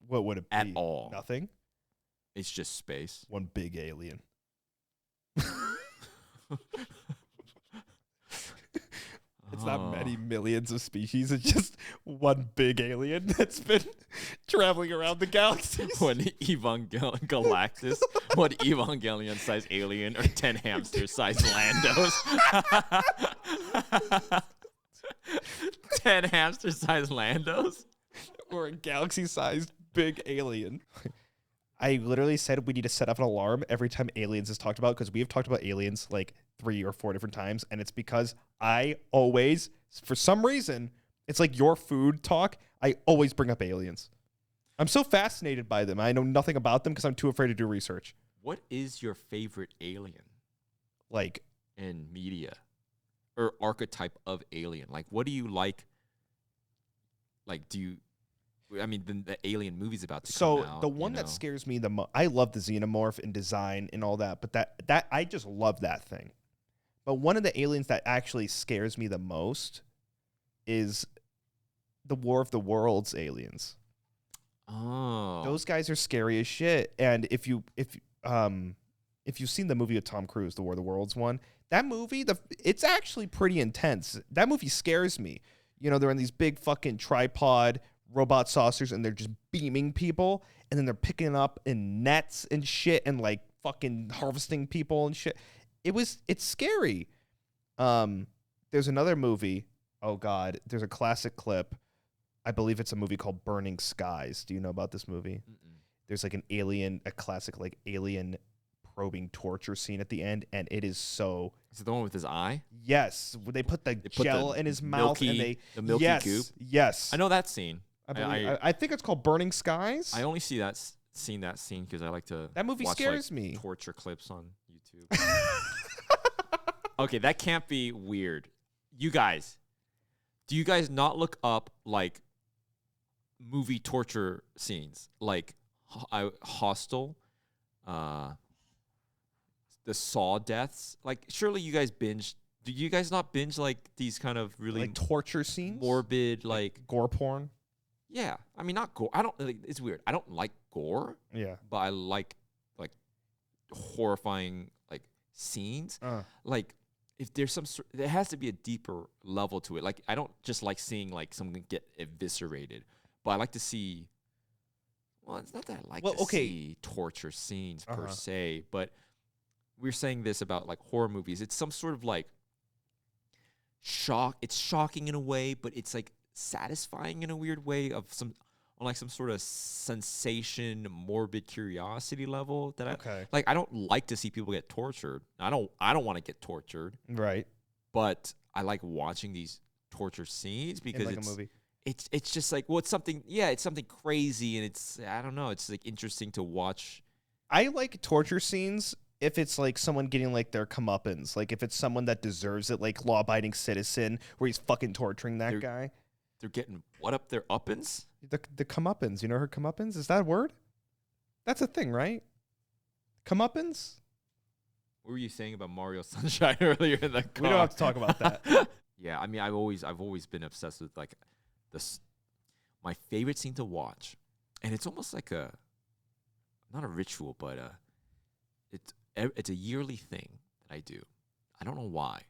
What would it be? at all? Nothing? It's just space. One big alien. It's not many millions of species. It's just one big alien that's been traveling around the galaxy. One Galactus, one Evangelion-sized alien, or 10 hamster-sized Landos. 10 hamster-sized Landos? Or a galaxy-sized big alien. I literally said we need to set up an alarm every time aliens is talked about, because we have talked about aliens like 3 or 4 different times, and it's because I always, for some reason, it's like your food talk, I always bring up aliens. I'm so fascinated by them. I know nothing about them because I'm too afraid to do research. What is your favorite alien Like, in media? Or archetype of alien? Like, what do you like? Like, do you... I mean, the alien movie's about to come out. The one that scares me the most, I love the xenomorph and design and all that, but that I just love that thing. But one of the aliens that actually scares me the most is the War of the Worlds aliens. Oh. Those guys are scary as shit. And if you've seen the movie with Tom Cruise, the War of the Worlds one, that movie, it's actually pretty intense. That movie scares me. You know, they're in these big fucking tripod robot saucers and they're just beaming people, and then they're picking up in nets and shit and like fucking harvesting people and shit. It's scary. There's another movie. Oh God, there's a classic clip. I believe it's a movie called Burning Skies. Do you know about this movie? Mm-mm. There's like a classic like alien probing torture scene at the end, and it is so... Is it the one with his eye? Yes, when they put the gel in his mouth and the milky goop? Yes. I know that scene. I think it's called Burning Skies. I only seen that scene because I like to That movie watch, scares like, me. torture clips on YouTube. Okay, that can't be weird. You guys, do you guys not look up like movie torture scenes, like Hostel, the Saw deaths? Like, surely you guys binge. Do you guys not binge like these kind of really Like torture scenes? morbid, like gore porn? Yeah, I mean, not gore. I don't. Like, it's weird. I don't like gore, Yeah. but I like horrifying like scenes. Like, if there's some sort, there has to be a deeper level to it. Like, I don't just like seeing like someone get eviscerated, but I like to see. Well, it's not that I like to see torture scenes per se, but we're saying this about like horror movies. It's some sort of like shock. It's shocking in a way, but it's like satisfying in a weird way of some sort of sensation, morbid curiosity level that I don't like to see people get tortured. I don't want to get tortured. Right. But I like watching these torture scenes because In like a movie. It's just like, well, it's something crazy, and it's, I don't know, it's like interesting to watch. I like torture scenes if it's like someone getting like their comeuppance, like if it's someone that deserves it, like law-abiding citizen where he's fucking torturing that guy. They're getting what up their uppins? The comeuppance. You know her comeuppance? Is that a word? That's a thing, right? Comeuppance? What were you saying about Mario Sunshine earlier in the car? We don't have to talk about that. Yeah, I mean, I've always been obsessed with like this. My favorite scene to watch, and it's almost like not a ritual, but it's a yearly thing that I do. I don't know why,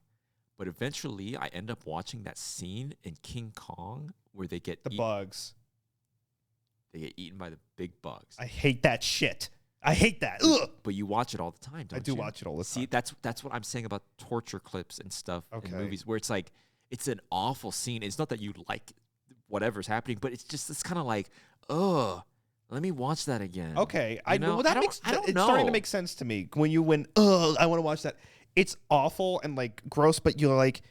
but eventually I end up watching that scene in King Kong where they get bugs. They get eaten by the big bugs. I hate that shit. I hate that. Ugh. But you watch it all the time, don't you? I do watch it all the time. See, that's what I'm saying about torture clips and stuff in movies, where it's like, it's an awful scene. It's not that you like whatever's happening, but it's just this kind of like, ugh, let me watch that again. Okay, I know. Well, that makes it's starting to make sense to me when you went, ugh, I want to watch that. It's awful and like gross, but you're like,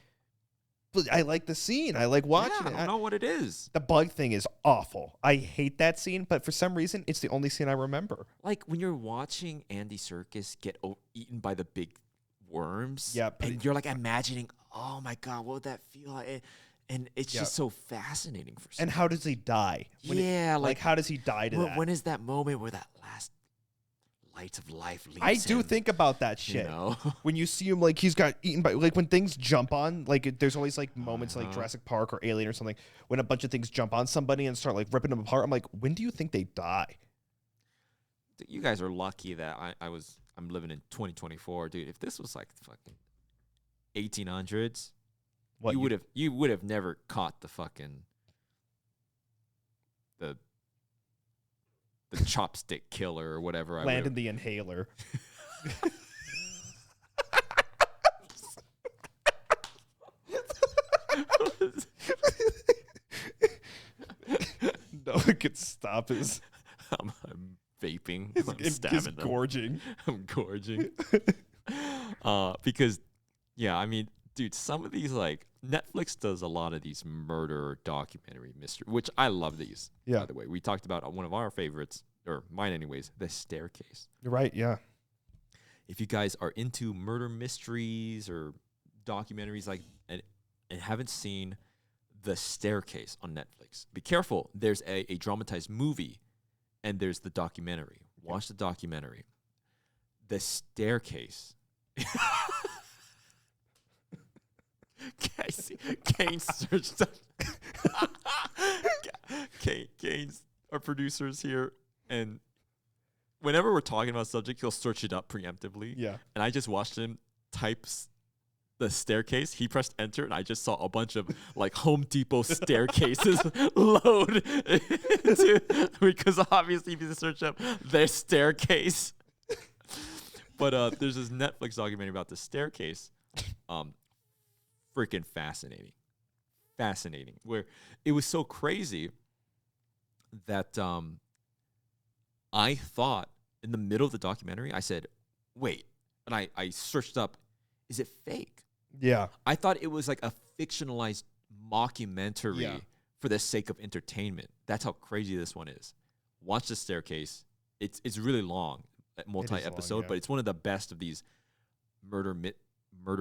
but I like the scene. I like watching I it. don't know what it is. The bug thing is awful. I hate that scene, but for some reason, it's the only scene I remember. Like when you're watching Andy Serkis get eaten by the big worms, Yeah, but and you're like imagining, oh my god, what would that feel like? And it's just so fascinating for some. And how does he die? Like how does he die to that? when is that moment where that last light of life leaves I do him, think about that you shit. know? When you see him, like, he's got eaten by, like, when things jump on, like, there's always, like, moments like Jurassic Park or Alien or something, when a bunch of things jump on somebody and start, like, ripping them apart. I'm like, when do you think they die? You guys are lucky that I'm living in 2024, dude. If this was like fucking 1800s, What you would have never caught the fucking the chopstick killer or whatever. Landon the Inhaler. No one could stop his. I'm vaping. I'm stabbing He's them. gorging. I'm gorging. Because, yeah, I mean, dude, some of these, like, Netflix does a lot of these murder documentary mystery, which I love these, Yeah. by the way. We talked about one of our favorites, or mine anyways, The Staircase. You're right, yeah. If you guys are into murder mysteries or documentaries like and haven't seen The Staircase on Netflix, be careful. There's a dramatized movie and there's the documentary. Watch the documentary. The Staircase. Kane searched up. Kane's our producers here, and whenever we're talking about a subject, he'll search it up preemptively. Yeah. And I just watched him type The Staircase. He pressed enter, and I just saw a bunch of like Home Depot staircases load because obviously if you search up The Staircase. But there's this Netflix documentary about The Staircase. Freaking fascinating. Where it was so crazy that I thought in the middle of the documentary, I said, wait. And I searched up, is it fake? Yeah. I thought it was like a fictionalized mockumentary for the sake of entertainment. That's how crazy this one is. Watch The Staircase. It's really long, multi-episode, but it's one of the best of these murder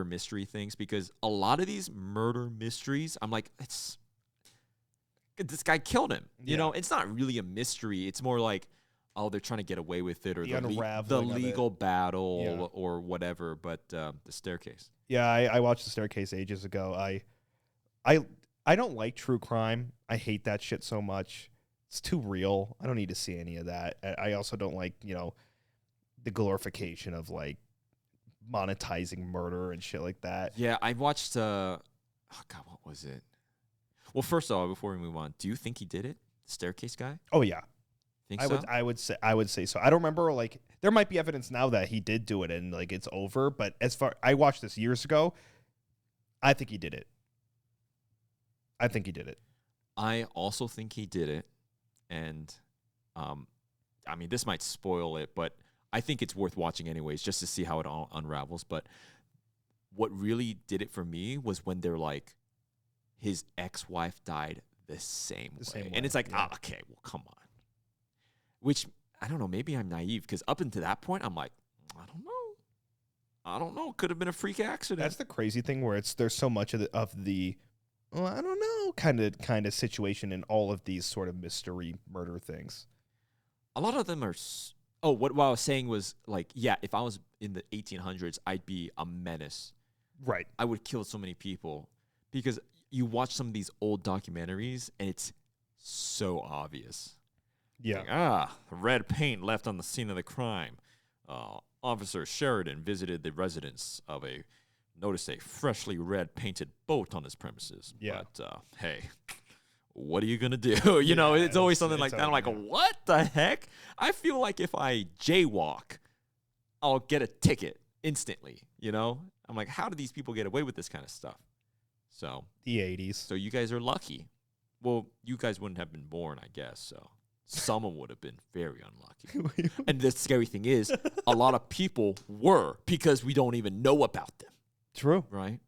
mystery things, because a lot of these murder mysteries, I'm like, this guy killed him. You know, it's not really a mystery. It's more like, oh, they're trying to get away with it, or the legal battle or whatever. But The Staircase. Yeah, I watched The Staircase ages ago. I don't like true crime. I hate that shit so much. It's too real. I don't need to see any of that. I also don't like, the glorification of like monetizing murder and shit like that. Yeah, I watched oh god, what was it? Well, first of all, before we move on, do you think he did it? The Staircase guy? Oh yeah. Think so? I would say so. I don't remember, like, there might be evidence now that he did do it and like it's over, but I watched this years ago. I think he did it. I also think he did it. And I mean, this might spoil it, but I think it's worth watching anyways, just to see how it all unravels. But what really did it for me was when they're like, his ex-wife died the same way. And it's like, okay, well, come on. Which, I don't know, maybe I'm naive, because up until that point, I'm like, I don't know. Could have been a freak accident. That's the crazy thing, where there's so much of the well, I don't know, kind of situation in all of these sort of mystery murder things. A lot of them are. What I was saying was, like, yeah, if I was in the 1800s, I'd be a menace. Right. I would kill so many people, because you watch some of these old documentaries and it's so obvious. Yeah. Like, red paint left on the scene of the crime. Officer Sheridan visited the residence of noticed a freshly red painted boat on his premises. Yeah. But, hey, what are you going to do? It's always something like that. I'm like, what the heck? I feel like if I jaywalk, I'll get a ticket instantly, I'm like, how do these people get away with this kind of stuff? So the 80s. So you guys are lucky. Well, you guys wouldn't have been born, I guess, so someone would have been very unlucky. And the scary thing is, a lot of people were, because we don't even know about them. True. Right?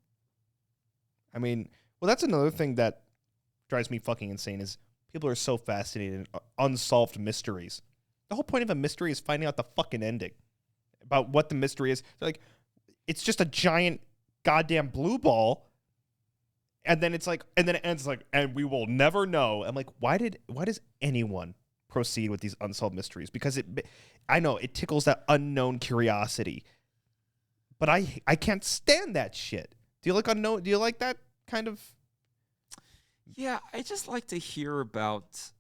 I mean, Well, that's another thing that drives me fucking insane is people are so fascinated in unsolved mysteries. The whole point of a mystery is finding out the fucking ending about what the mystery is. They're like, it's just a giant goddamn blue ball. And then it's like, and then it ends like, and we will never know. I'm like, why does anyone proceed with these unsolved mysteries? Because I know it tickles that unknown curiosity, but I can't stand that shit. Do you like unknown? Do you like that kind of? Yeah, I just like to hear about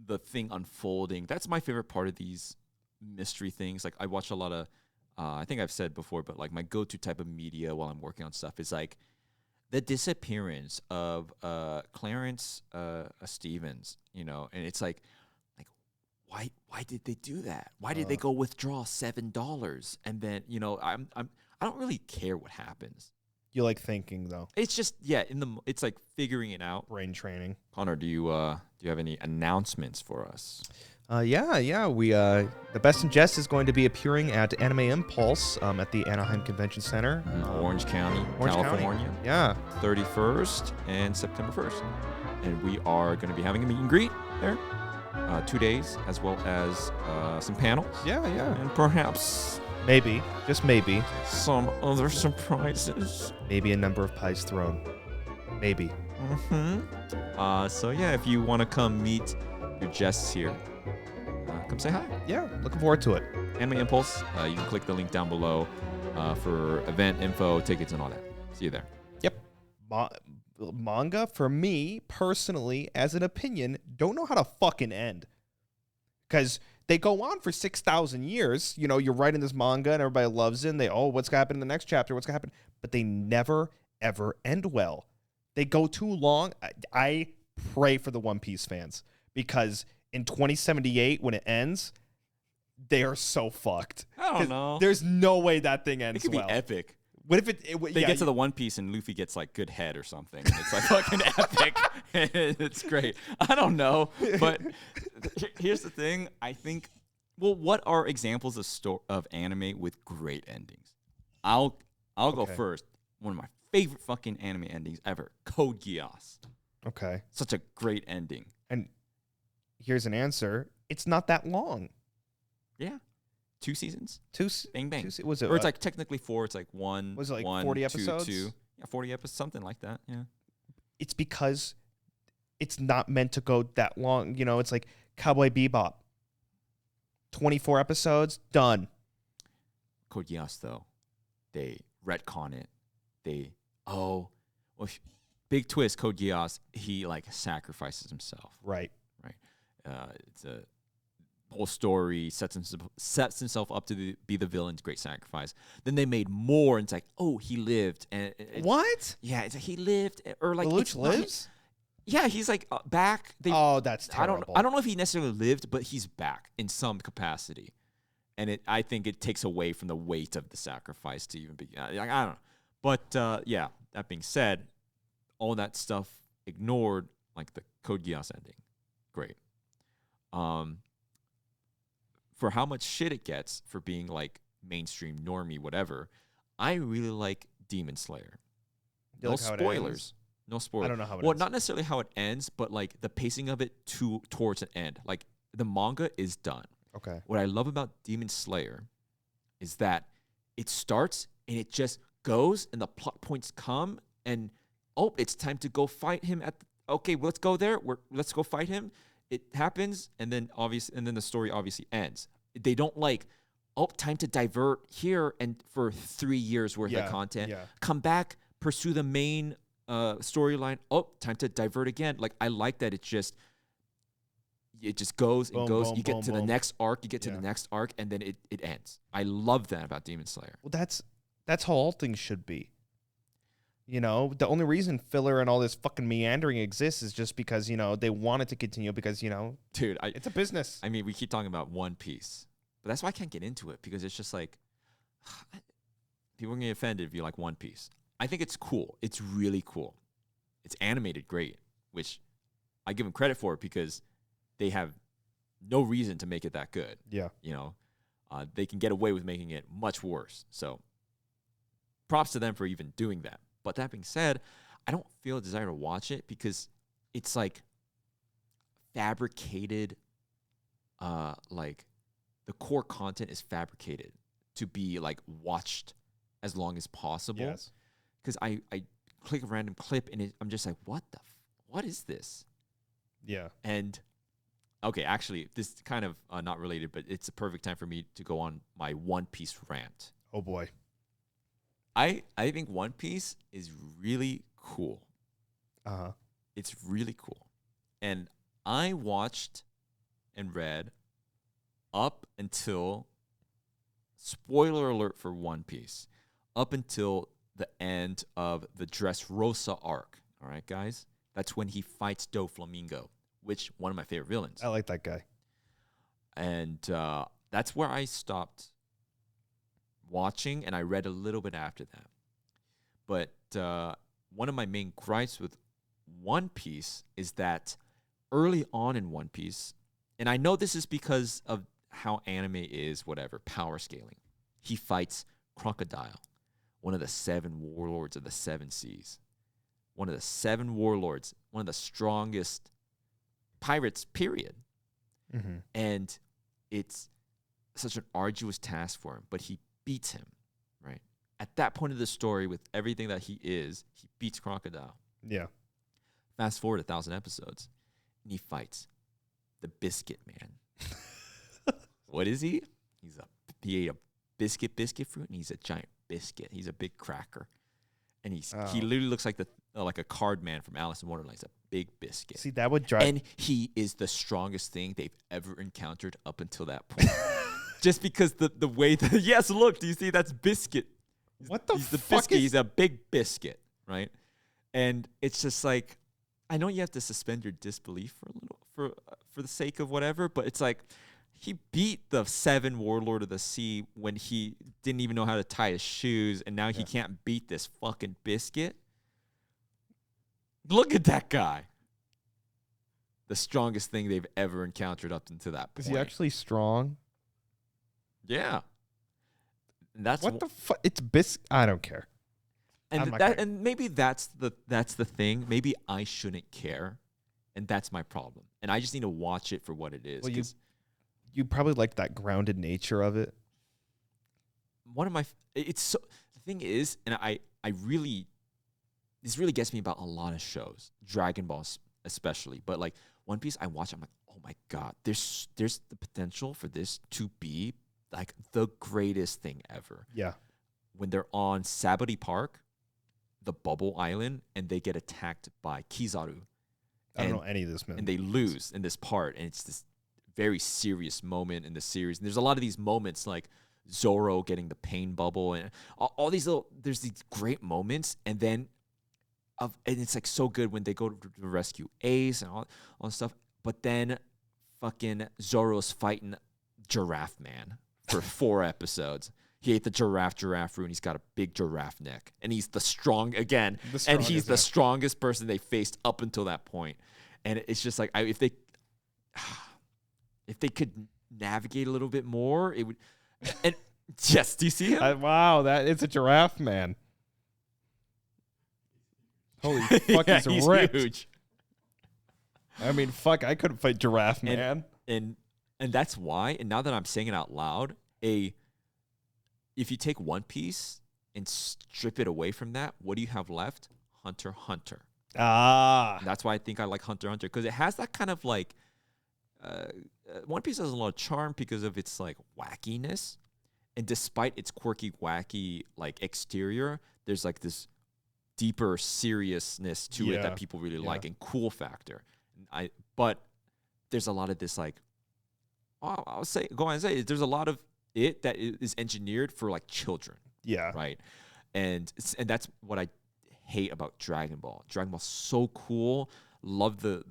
the thing unfolding. That's my favorite part of these mystery things. Like I watch a lot of, I think I've said before, but like my go-to type of media while I'm working on stuff is like the disappearance of Clarence Stevens, you know, and it's like why did they do that? Why did they go withdraw $7? And then, you know, I don't really care what happens. You like thinking though. It's just it's like figuring it out. Brain training. Connor, do you have any announcements for us? Yeah. We the Best in Jest is going to be appearing at Anime Impulse at the Anaheim Convention Center, Orange County, Orange California. County. Yeah. 31st and September 1st. And we are going to be having a meet and greet there, 2 days, as well as some panels. Yeah. And perhaps Maybe, just maybe, some other surprises. maybe a number of pies thrown. Maybe. So yeah, if you want to come meet your Jests here, come say hi. Yeah, looking forward to it. Anime Impulse. You can click the link down below for event info, tickets, and all that. See you there. Yep. Manga, for me, personally, as an opinion, don't know how to fucking end. Because they go on for 6,000 years. You know, you're writing this manga and everybody loves it. And what's going to happen in the next chapter? What's going to happen? But they never, ever end well. They go too long. I pray for the One Piece fans. Because in 2078, when it ends, they are so fucked. I don't know. There's no way that thing ends It could well. be epic. What if They get to the One Piece and Luffy gets like good head or something. It's like fucking epic. It's great. I don't know, but here's the thing. I think. Well, what are examples of anime with great endings? I'll go first. One of my favorite fucking anime endings ever. Code Geass. Okay. Such a great ending. And here's an answer. It's not that long. Yeah. 2 seasons. Bang bang. Was it? Or it's like technically 4. It's like one. Was it like 1, 40 2, episodes? 2. Yeah, 40 episodes, something like that. Yeah. It's because it's not meant to go that long. You know, it's like Cowboy Bebop. 24 episodes, done. Code Geass, though, they retcon it. Big twist. Code Geass, he like sacrifices himself. Right. It's a whole story, sets himself up to be the villain's great sacrifice. Then they made more, and it's like, oh, he lived. And What? Yeah, it's like he lived, or like Lelouch lives? Yeah, he's like back. That's terrible. I don't know if he necessarily lived, but he's back in some capacity, and I think it takes away from the weight of the sacrifice to even be. I don't know, but yeah. That being said, all that stuff ignored, like the Code Geass ending, great. For how much shit it gets for being like mainstream normie whatever, I really like Demon Slayer. You No like how it spoilers. ends? No spoilers. I don't know how it well, ends. not necessarily how it ends, but like the pacing of it towards an end. Like the manga is done. Okay. What I love about Demon Slayer is that it starts and it just goes and the plot points come and it's time to go fight him okay, let's go there. Let's go fight him. It happens and then the story obviously ends. They don't like time to divert here and for 3 years worth of content. Yeah. Come back, pursue the main storyline. Time to divert again. Like I like that it just goes and Boom, goes. boom, You get boom, to the boom. next arc, the next arc, and then it ends. I love that about Demon Slayer. Well, that's how all things should be. You know, the only reason filler and all this fucking meandering exists is just because, you know, they want it to continue because, you know, Dude, it's a business. I mean, we keep talking about One Piece, but that's why I can't get into it because it's just like people are gonna get offended if you like One Piece. I think it's cool. It's really cool. It's animated great, which I give them credit for because they have no reason to make it that good. Yeah. You know, they can get away with making it much worse. So props to them for even doing that. But that being said, I don't feel a desire to watch it because it's like fabricated. Like the core content is fabricated to be like watched as long as possible. Yes. Because I click a random clip and I'm just like, what is this? Yeah. And okay, actually, this is kind of not related, but it's a perfect time for me to go on my One Piece rant. Oh boy. I think One Piece is really cool. Uh-huh. It's really cool. And I watched and read up until, spoiler alert for One Piece, up until the end of the Dressrosa arc. All right, guys? That's when he fights Doflamingo, which one of my favorite villains. I like that guy. And that's where I stopped watching, and I read a little bit after that. But one of my main gripes with One Piece is that early on in One Piece, and I know this is because of how anime is, whatever, power scaling. He fights Crocodile, one of the 7 warlords of the 7 seas. One of the 7 warlords, one of the strongest pirates, period. Mm-hmm. And it's such an arduous task for him, but he beats him, right? At that point of the story, with everything that he is, he beats Crocodile. Yeah. Fast forward 1,000 episodes, and he fights the Biscuit Man. What is he? He ate a biscuit fruit, and he's a giant biscuit. He's a big cracker, and he literally looks like like a card man from Alice in Wonderland. He's a big biscuit. See, that would drive. And he is the strongest thing they've ever encountered up until that point. Just because the way that, yes, look, do you see that's biscuit? What the He's the fuck biscuit. is- He's a big biscuit, right? And it's just like, I know you have to suspend your disbelief for a little, for the sake of whatever, but it's like, he beat the 7 warlord of the sea when he didn't even know how to tie his shoes, and now he can't beat this fucking biscuit. Look at that guy. The strongest thing they've ever encountered up until that point. Is he actually strong? Yeah. And that's What the fuck? It's I don't care. I'm and not that gonna- and maybe that's the thing. Maybe I shouldn't care, and that's my problem. And I just need to watch it for what it is. Well, 'cause You probably like that grounded nature of it. one of my it's so the thing is, and I really this really gets me about a lot of shows, Dragon Ball especially, but like One Piece, I watch, I'm like, oh my god, there's the potential for this to be like the greatest thing ever. Yeah. When they're on Saburi Park, the bubble island, and they get attacked by Kizaru. I don't And- know any of this, man. And they lose in this part, and it's this very serious moment in the series. And there's a lot of these moments like Zoro getting the pain bubble, and all these there's these great moments, and then and it's like so good when they go to rescue Ace and all stuff. But then fucking Zoro's fighting Giraffe Man for 4 episodes. He ate the giraffe root, and he's got a big giraffe neck. And he's the strong again. And he's the strongest person they faced up until that point. And it's just like, if they could navigate a little bit more, it would. And yes, do you see him? Wow, it's a giraffe man. Holy fuck, Yeah, he's ripped. huge. I mean, fuck, I couldn't fight giraffe man. And that's why. And now that I'm saying it out loud, if you take One Piece and strip it away from that, what do you have left? Hunter x Hunter. Ah. And that's why I think I like Hunter x Hunter, because it has that kind of like One Piece has a lot of charm because of its like wackiness, and despite its quirky, wacky like exterior, there's like this deeper seriousness to it that people really like, and cool factor. But there's a lot of this like, I'll say, go on and say, there's a lot of it that is engineered for like children. Yeah. Right. And that's what I hate about Dragon Ball. Dragon Ball's so cool. Love the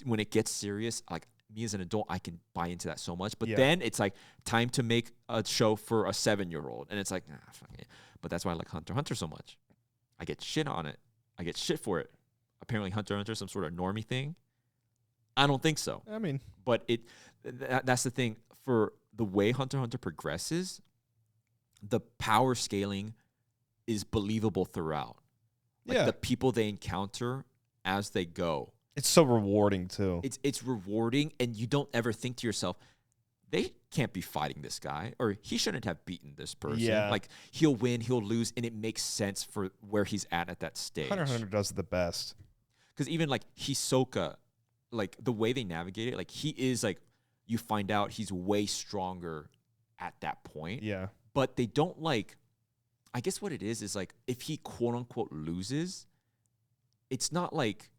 when it gets serious. Like me as an adult, I can buy into that so much. But then it's like time to make a show for a 7-year-old, and it's like, fuck it. But that's why I like Hunter x Hunter so much. I get shit on it. I get shit for it. Apparently, Hunter x Hunter is some sort of normie thing. I don't think so. I mean, But that's the thing. For the way Hunter x Hunter progresses, the power scaling is believable throughout. Like Yeah. the people they encounter as they go. It's so rewarding too. It's rewarding, and you don't ever think to yourself, they can't be fighting this guy, or he shouldn't have beaten this person. Yeah. Like he'll win, he'll lose, and it makes sense for where he's at that stage. Hunter x Hunter does it the best. Because even like Hisoka, like the way they navigate it, like he is like, you find out he's way stronger at that point. Yeah. But they don't like, I guess what it is like if he quote unquote loses, it's not like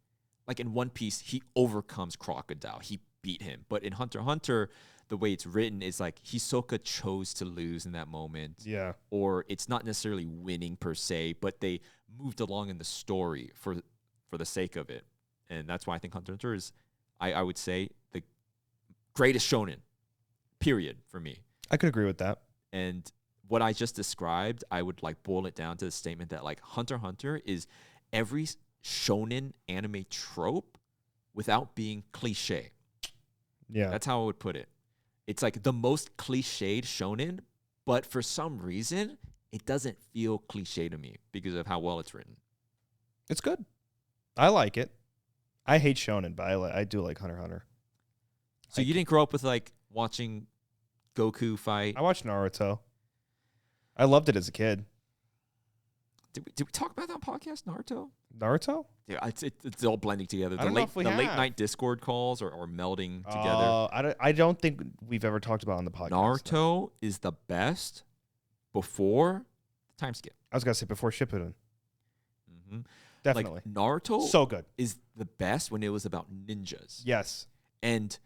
in One Piece, he overcomes Crocodile. He beat him. But in Hunter x Hunter, the way it's written is like Hisoka chose to lose in that moment. Yeah. Or it's not necessarily winning per se, but they moved along in the story for the sake of it. And that's why I think Hunter x Hunter is, I would say, the greatest shonen, period, for me. I could agree with that. And what I just described, I would like boil it down to the statement that like Hunter x Hunter is every shonen anime trope without being cliche. Yeah. That's how I would put it. It's like the most cliched shonen, but for some reason, it doesn't feel cliche to me because of how well it's written. It's good. I like it. I hate shonen, but I do like Hunter x Hunter. So you didn't grow up with like watching Goku fight? I watched Naruto. I loved it as a kid. Did we talk about that on podcast, Naruto? Naruto? Yeah, it's all blending together. I don't know if we the late have. night Discord calls are melding together. I don't think we've ever talked about it on the podcast. Naruto is the best before the time skip. I was going to say before Shippuden. Mm-hmm. Definitely. Like Naruto So good. is the best when it was about ninjas. Yes. And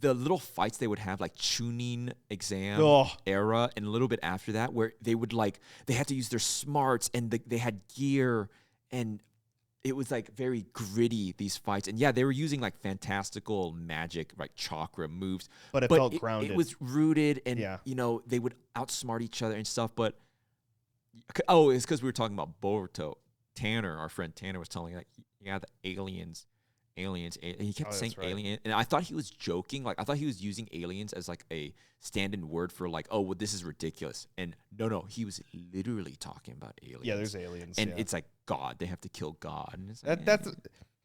the little fights they would have, like Chunin exam Ugh. era, and a little bit after that, where they would like, they had to use their smarts and they had gear, and it was like very gritty, these fights. And yeah, they were using like fantastical magic, like chakra moves. But it felt grounded. It was rooted, and Yeah. you know, they would outsmart each other and stuff. But oh, it's because we were talking about Boruto. Tanner, our friend Tanner, was telling me like, yeah, the aliens. And he kept saying right. alien, and I thought he was joking. Like I thought he was using aliens as like a stand-in word for like, oh, well, this is ridiculous. And no, he was literally talking about aliens. Yeah, there's aliens. and yeah. it's like God. They have to kill God. And it's like,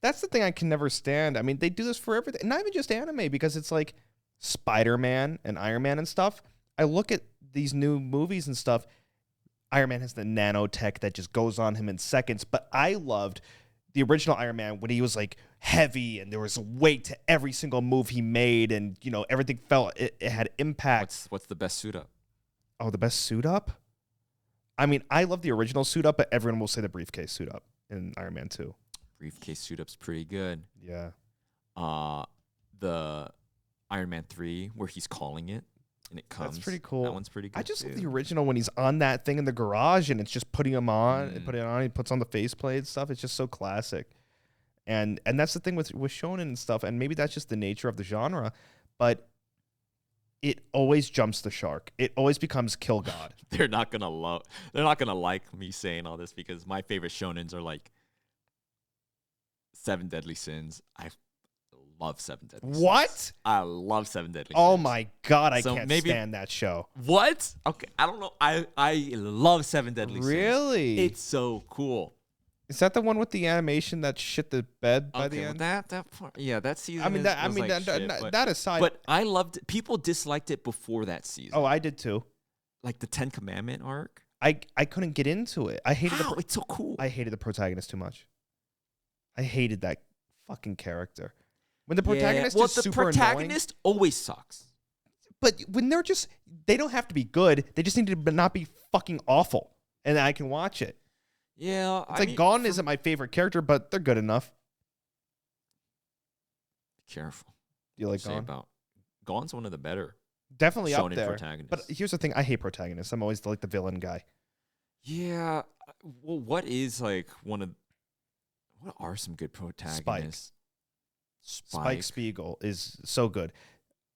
That's the thing I can never stand. I mean, they do this for everything, not even just anime, because it's like Spider-Man and Iron Man and stuff. I look at these new movies and stuff. Iron Man has the nanotech that just goes on him in seconds, but I loved the original Iron Man when he was like heavy and there was weight to every single move he made, and you know everything felt it had impact. what's the best suit up? Oh, the best suit up? I mean, I love the original suit up, but everyone will say the briefcase suit up in Iron Man 2. Briefcase suit up's pretty good. Yeah. The Iron Man 3 where he's calling it and it comes. That's pretty cool. That one's pretty good. I just love too. the original when he's on that thing in the garage and it's just putting him on and putting it on. He puts on the faceplate and stuff. It's just so classic. And that's the thing with Shonen and stuff. And maybe that's just the nature of the genre, but it always jumps the shark. It always becomes Kill God. They're not gonna like me saying all this because my favorite shonens are like Seven Deadly Sins. I love Seven Deadly Sins. What? I love Seven Deadly Oh Sins. my God, I So can't maybe- stand that show. What? Okay, I don't know. I love Seven Deadly Sins. Really? It's so cool. Is that the one with the animation that shit the bed by the well, end? that part, yeah, that season. I mean, was like shit, but, that aside. but I loved it. People disliked it before that season. Oh, I did too. Like the Ten Commandment arc. I couldn't get into it. I hated How? It's so cool. I hated the protagonist too much. I hated that fucking character. When the protagonist is the super protagonist always sucks. annoying, but when they don't have to be good. They just need to not be fucking awful, and I can watch it. Yeah, It's like Gon isn't my favorite character, but they're good enough. Be careful. Do you like Say Gon? about Gon's one of the better. Definitely up Shonen there. protagonists. But here's the thing: I hate protagonists. I'm always like the villain guy. Yeah. Well, what are some good protagonists? Spike Spiegel is so good.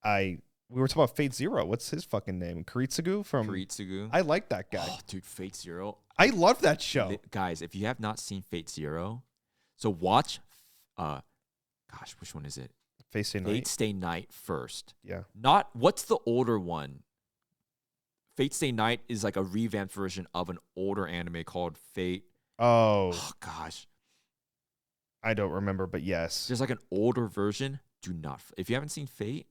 We were talking about Fate Zero. What's his fucking name? Kiritsugu from. Kiritsugu. I like that guy. Oh, dude, Fate Zero. I love that show. Guys, if you have not seen Fate Zero, so watch. Which one is it? Fate Stay Night. Fate Stay Night first. Yeah. Not what's the older one? Fate Stay Night is like a revamped version of an older anime called Fate Oh, Oh gosh, I don't remember, but yes. there's like an older version. Do not. If you haven't seen Fate,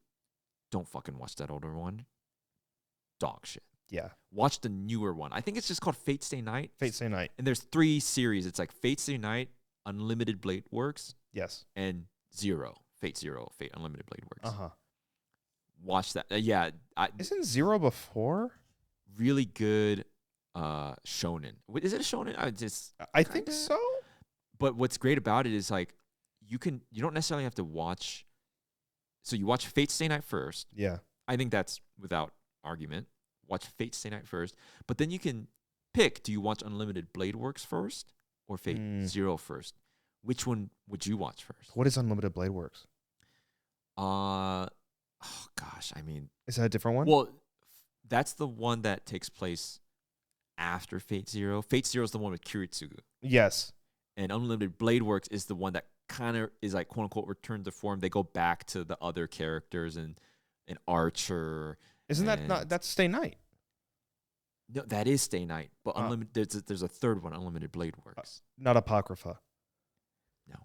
don't fucking watch that older one. Dog shit. Yeah. Watch the newer one. I think it's just called Fate Stay Night. Fate Stay Night. And there's 3 series. It's like Fate Stay Night, Unlimited Blade Works, Yes. and Zero. Fate Zero, Fate Unlimited Blade Works. Uh-huh. Watch that. Yeah, Isn't Zero before? really good shonen. Is it a shonen? I think Kinda. so. But what's great about it is like you don't necessarily have to watch. So you watch Fate Stay Night first. Yeah. I think that's without argument. Watch Fate Stay Night first, but then you can pick: do you watch Unlimited Blade Works first or Fate Zero first? Which one would you watch first? What is Unlimited Blade Works? Oh gosh, I mean, Is that a different one? well, that's the one that takes place after Fate Zero. Fate Zero is the one with Kiritsugu, yes. and Unlimited Blade Works is the one that kind of is like quote unquote return to form. They go back to the other characters and Archer. Isn't that not that's Stay Night? No, that is Stay Night, but Unlimited. There's a third one, Unlimited Blade Works. Not Apocrypha. No,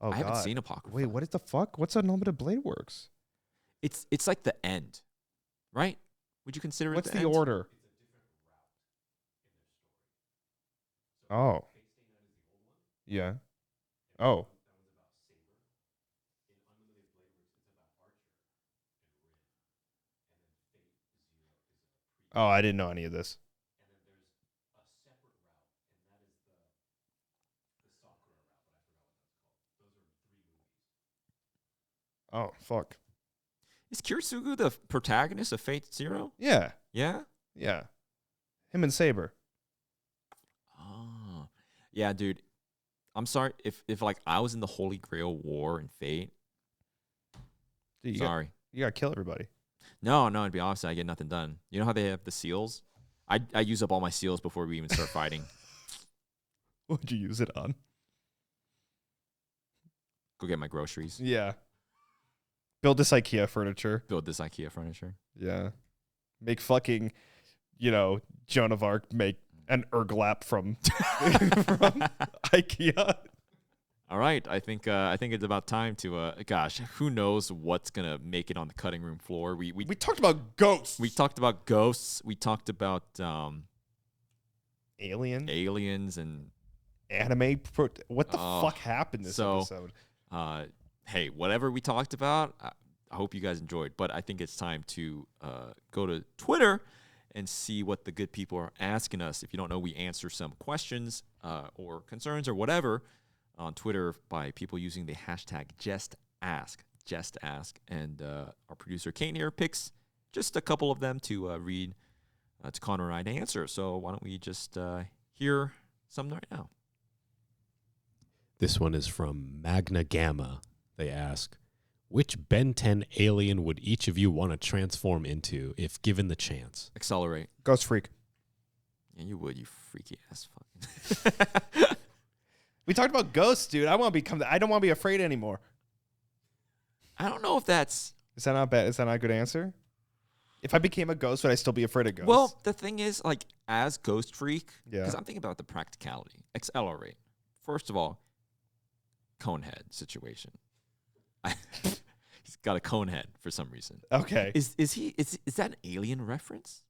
Oh, I haven't God. seen Apocrypha. Wait, what is the fuck? What's Unlimited Blade Works? It's like the end, right? Would you consider What's it the end? order? Oh. Yeah. Oh. Oh, I didn't know any of this. Oh, fuck. Is Kiritsugu the protagonist of Fate Zero? Yeah. Yeah. Yeah. Him and Saber. Oh, yeah, dude. I'm sorry if like I was in the Holy Grail War in Fate. Dude, Sorry. You gotta kill everybody. No, it'd be opposite. I get nothing done. You know how they have the seals? I use up all my seals before we even start fighting. What would you use it on? Go get my groceries. Yeah. Build this IKEA furniture. Build this IKEA furniture. Yeah. Make fucking, Joan of Arc make an Urglap from IKEA. All right, I think it's about time to gosh, who knows what's gonna make it on the cutting room floor? We talked about ghosts. we talked about ghosts. We talked about Alien. aliens and Anime. What the fuck happened this episode? hey, whatever we talked about, I hope you guys enjoyed. But I think it's time to go to Twitter and see what the good people are asking us. If you don't know, we answer some questions or concerns or whatever on Twitter by people using the hashtag JestAsk. And our producer Kane here picks just a couple of them to read to Connor and I to answer. So why don't we just hear some right now? This one is from Magna Gamma. They ask, which Ben 10 alien would each of you want to transform into if given the chance? Accelerate. Ghost Freak. Yeah, you would, you freaky ass fucking. We talked about ghosts, dude. I want to become. I don't want to be afraid anymore. I don't know if that's. Is that not bad? Is that not a good answer? If I became a ghost, would I still be afraid of ghosts? Well, the thing is, like, as Ghost Freak, Yeah. because I'm thinking about the practicality. Accelerate. First of all, conehead situation. He's got a cone head for some reason. Okay. Is that an alien reference?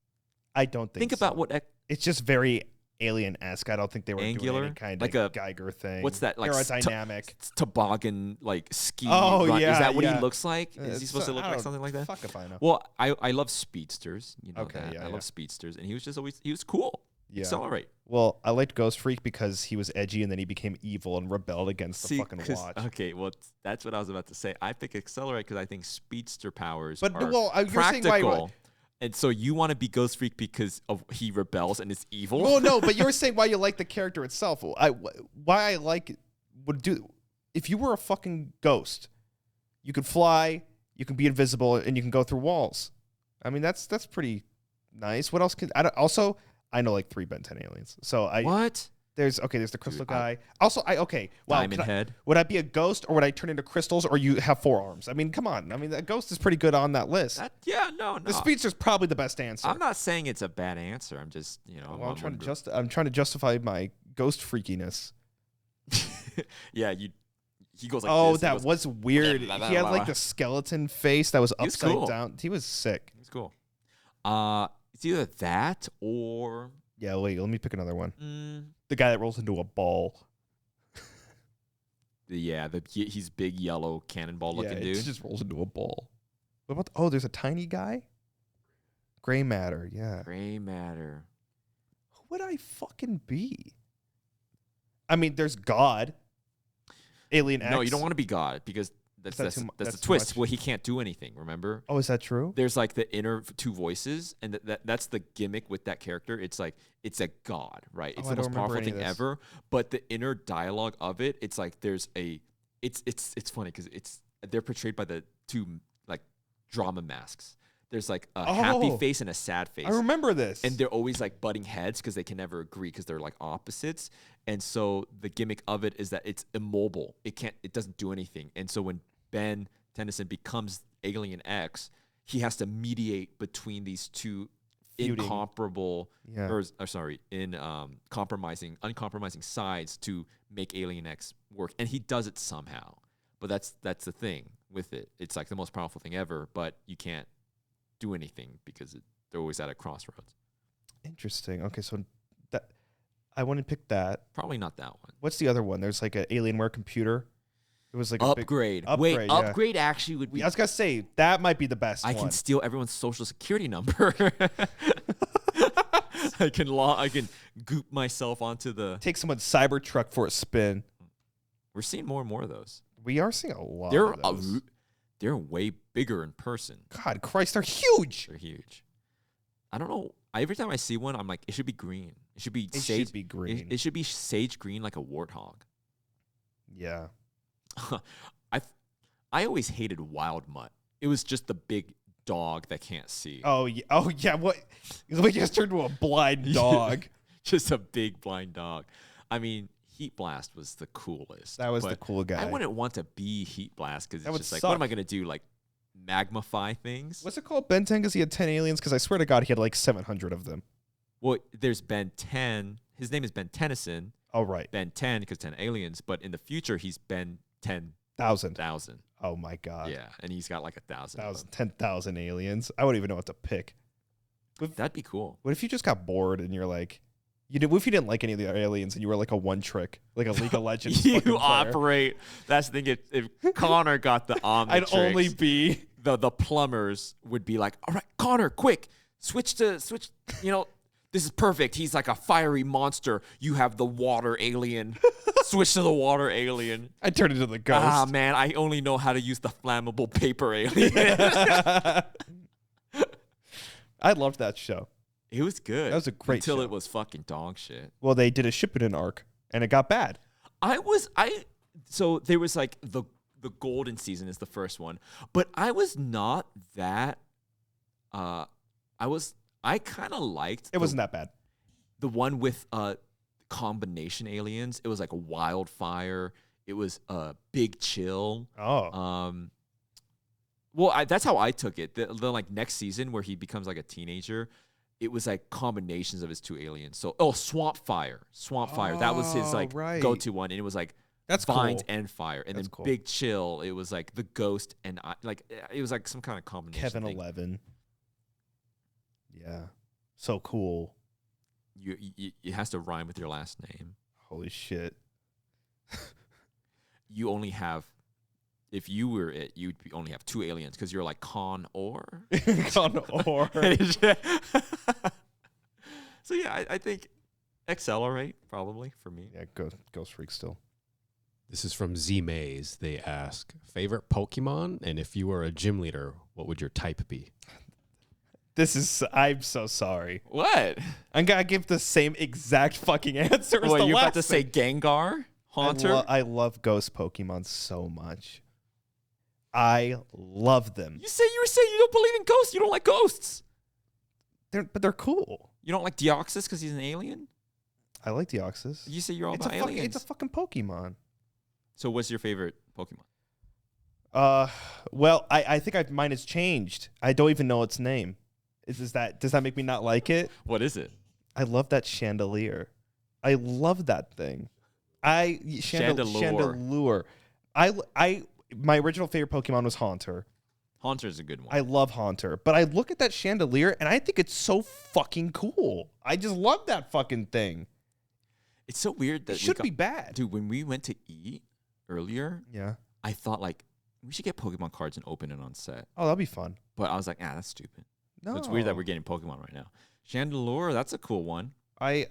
I don't think. Think about what It's just very alien-esque. I don't think they were Angular? doing any kind Like of a- Geiger thing. what's that, like, aerodynamic? toboggan like ski. Oh, run. yeah, Is that what yeah. he looks like? Is he supposed to look I like don't- something like that? Fuck if I know. Well, I love speedsters. You know Okay, that. yeah, I yeah. love speedsters, and he was cool. Yeah. Accelerate. Well, I liked Ghost Freak because he was edgy and then he became evil and rebelled against the fucking 'cause- watch. Okay, well, that's what I was about to say. I pick Accelerate because I think speedster powers But, are well, you're saying practical. why- And so you want to be Ghost Freak because of he rebels and is evil? Well, no, but you were saying why you like the character itself. Why I like would do. If you were a fucking ghost, you could fly, you can be invisible, and you can go through walls. I mean, that's pretty nice. What else can I know like 3 Ben 10 aliens. So What? There's the crystal guy. Also, Diamond Head. Would I be a ghost or would I turn into crystals or you have 4 arms? I mean, come on. I mean, a ghost is pretty good on that list. No. The speedster's probably the best answer. I'm not saying it's a bad answer. I'm just, I'm trying to justify my ghost freakiness. Yeah, he goes like oh, this. That was weird. He had like the skeleton face that was upside down. He was sick. He's cool. It's either that or yeah. Wait, let me pick another one. The guy that rolls into a ball. He's big yellow cannonball looking dude. He just rolls into a ball. What about? There's a tiny guy. Gray matter. Yeah. Gray matter. Who would I fucking be? I mean, there's God. Alien X. No, you don't want to be God because that's the twist. Well, he can't do anything, remember? Oh, is that true? There's like the inner 2 voices, and that's the gimmick with that character. It's like it's a god, right? It's the most powerful thing ever. But the inner dialogue of it, it's like it's funny because they're portrayed by the 2 like drama masks. There's like a happy face and a sad face. I remember this. And they're always like butting heads because they can never agree because they're like opposites. And so the gimmick of it is that it's immobile. It doesn't do anything. And so when Ben Tennyson becomes Alien X, he has to mediate between these 2 uncompromising sides to make Alien X work. And he does it somehow. But that's the thing with it. It's like the most powerful thing ever, but you can't do anything because they're always at a crossroads. Interesting. Okay, so I want to pick that. Probably not that one. What's the other one? There's like an Alienware computer. It was like Upgrade. A big upgrade. Upgrade actually would be. Yeah, I was gonna say that might be the best. I can steal everyone's social security number. I can goop myself onto the. Take someone's Cybertruck for a spin. We're seeing more and more of those. We are seeing a lot. Of those. They're way bigger in person. God, Christ, they're huge. They're huge. I don't know. Every time I see one, I'm like, it should be green. It should be sage. Should be green. It should be sage green like a warthog. Yeah. I always hated Wild Mutt. It was just the big dog that can't see. Oh yeah. What? We just turned into a blind dog. Just a big blind dog. I mean, Heat Blast was the coolest. That was the cool guy. I wouldn't want to be Heat Blast because it's just like, suck. what am I gonna do? Like magmify things? What's it called? Ben 10 because he had 10 aliens? Because I swear to God, he had like 700 of them. Well, there's Ben 10. His name is Ben Tennyson. Oh, right. Ben 10 because 10 aliens. But in the future, he's Ben 10,000. Oh, my God. Yeah, and he's got like 1,000. 10,000 aliens. I wouldn't even know what to pick. That'd be cool. What if you just got bored and you're like, what if you didn't like any of the aliens and you were like a one trick, like a League of Legends You operate. That's the thing. If Connor got the Omnitrix, I'd only be the plumbers would be like, all right, Connor, quick, switch. This is perfect. He's like a fiery monster. You have the water alien. Switch to the water alien. I turned into the ghost. Ah, man, I only know how to use the flammable paper alien. I loved that show. It was good. That was a great show. Until it was fucking dog shit. Well, they did a Shippuden arc, and it got bad. So there was like the golden season is the first one, but I was not that. I kind of liked. It wasn't that bad. The one with combination aliens. It was like a wildfire. It was a big chill. Oh. Well, that's how I took it. The like next season where he becomes like a teenager, it was like combinations of his 2 aliens. So Swamp Fire. That was his like go-to one, and it was like that's vines cool. and fire, and That's then cool. Big Chill. It was like the ghost and it was like some kind of combination. Kevin thing. 11. Yeah, so cool. You it has to rhyme with your last name. Holy shit. You only have. If you were it, you'd only have 2 aliens because you're like Con or. Connor. So yeah, I think Accelerate probably for me. Yeah, Ghost Freak still. This is from Z Maze. They ask, favorite Pokemon? And if you were a gym leader, what would your type be? I'm so sorry. What? I'm going to give the same exact fucking answer as What, the you last about to say Gengar? Haunter? I love ghost Pokemon so much. I love them. You were saying you don't believe in ghosts. You don't like ghosts. But they're cool. You don't like Deoxys because he's an alien? I like Deoxys. You say you're all It's about aliens. it's a fucking Pokemon. So what's your favorite Pokemon? Well, I think mine has changed. I don't even know its name. Does that make me not like it? What is it? I love that chandelier. I love that thing. Chandelure. My original favorite Pokemon was Haunter. Haunter's a good one. I love Haunter, but I look at that chandelier and I think it's so fucking cool. I just love that fucking thing. It's so weird that It should be bad. Dude, when we went to eat earlier, Yeah. I thought like we should get Pokemon cards and open it on set. Oh, that'll be fun. But I was like, that's stupid. No. So it's weird that we're getting Pokemon right now. Chandelure, that's a cool one. I've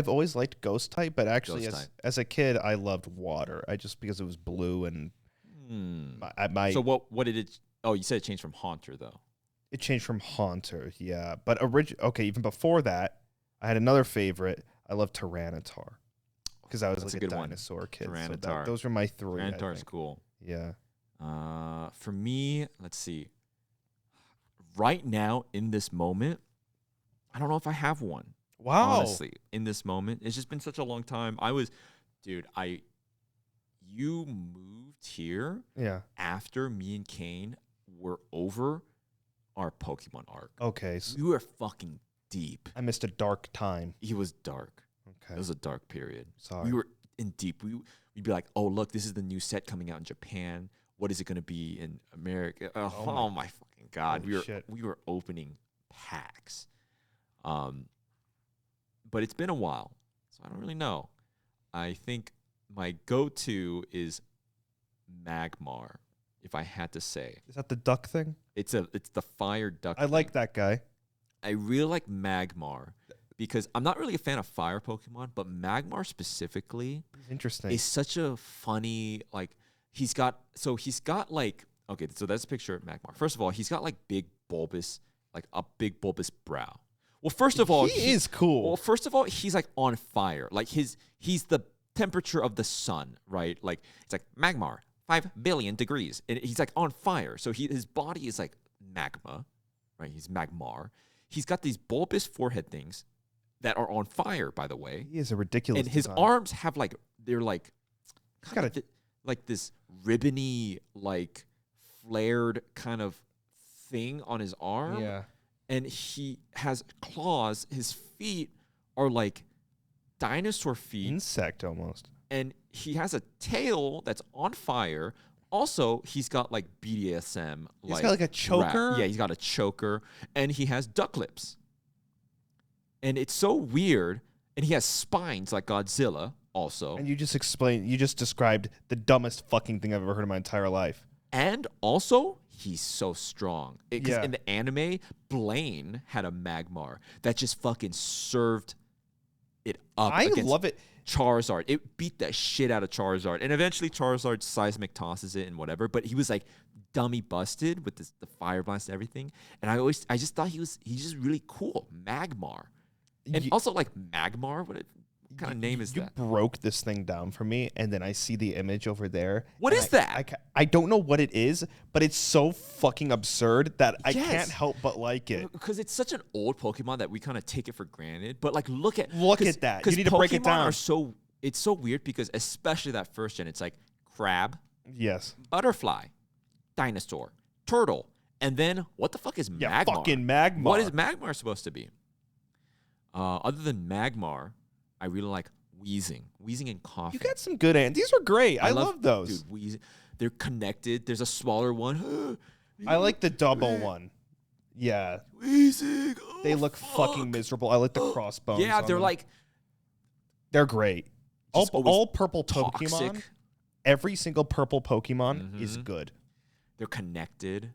always liked Ghost type, but actually Ghost type. as a kid I loved water. Because it was blue and So what did it? Oh, you said it changed from Haunter though. It changed from Haunter, yeah. But even before that, I had another favorite. I loved Tyranitar because I was That's like a a good one. dinosaur kid. So Tyranitar. those were my three. I Tyranitar's think. cool. Yeah. For me, let's see. Right now, in this moment, I don't know if I have one. Wow. Honestly, in this moment, it's just been such a long time. You moved here Yeah. after me and Kane were over our Pokemon arc. Okay. So We were fucking deep. I missed a dark time. It was dark. Okay. It was a dark period. Sorry. We were in deep. We'd be like, oh, look, this is the new set coming out in Japan. What is it going to be in America? Oh my fucking God. Holy shit. We were opening packs. But it's been a while, so I don't really know. I think my go-to is Magmar, if I had to say. Is that the duck thing? It's the fire duck. I like thing. that guy. I really like Magmar because I'm not really a fan of fire Pokemon, but Magmar specifically Interesting. is such a funny, like, he's got like, okay, so that's a picture of Magmar. First of all, he's got like a big bulbous brow. Well, first of all, he is cool. Well, first of all, he's like on fire. Like he's the temperature of the sun, right? Like it's like Magmar, 5 billion degrees. And he's like on fire. So his body is like magma, right? He's Magmar. He's got these bulbous forehead things that are on fire, by the way. He is a ridiculous And his design. arms have like, they're like, He's got like this ribbony, like flared kind of thing on his arm. Yeah. And he has claws. His feet are like dinosaur feet. Insect almost. And he has a tail that's on fire. Also, he's got like BDSM. He's got like a choker? Yeah, he's got a choker. And he has duck lips. And it's so weird. And he has spines like Godzilla also. And you just described the dumbest fucking thing I've ever heard in my entire life. And also, he's so strong. Because Yeah. in the anime, Blaine had a Magmar that just fucking served it up. I against love it. Charizard. It beat the shit out of Charizard. And eventually, Charizard seismic tosses it and whatever. But he was like dummy busted with the fire blast and everything. And I just thought he's just really cool. Magmar. And also, like, Magmar? What kind of name is you that? broke this thing down for me, and then I see the image over there. What and is that? I don't know what it is, but it's so fucking absurd that I Yes. can't help but like it. Because it's such an old Pokemon that we kind of take it for granted. But like, look at that. You need to break it down. It's so weird because especially that first gen, it's like crab, Yes. butterfly, dinosaur, turtle, and then what the fuck is Yeah, Magmar? fucking Magmar. What is Magmar supposed to be? Other than Magmar, I really like Wheezing and coughing. You got some good ants. These are great. I love those. Dude, Wheezing. They're connected. There's a smaller one. I like the double one. Yeah. Wheezing. Oh, They look fucking miserable. I like the crossbones. Yeah, on they're them. like They're great. Just always All purple toxic. Pokemon, every single purple Pokemon is good. They're connected.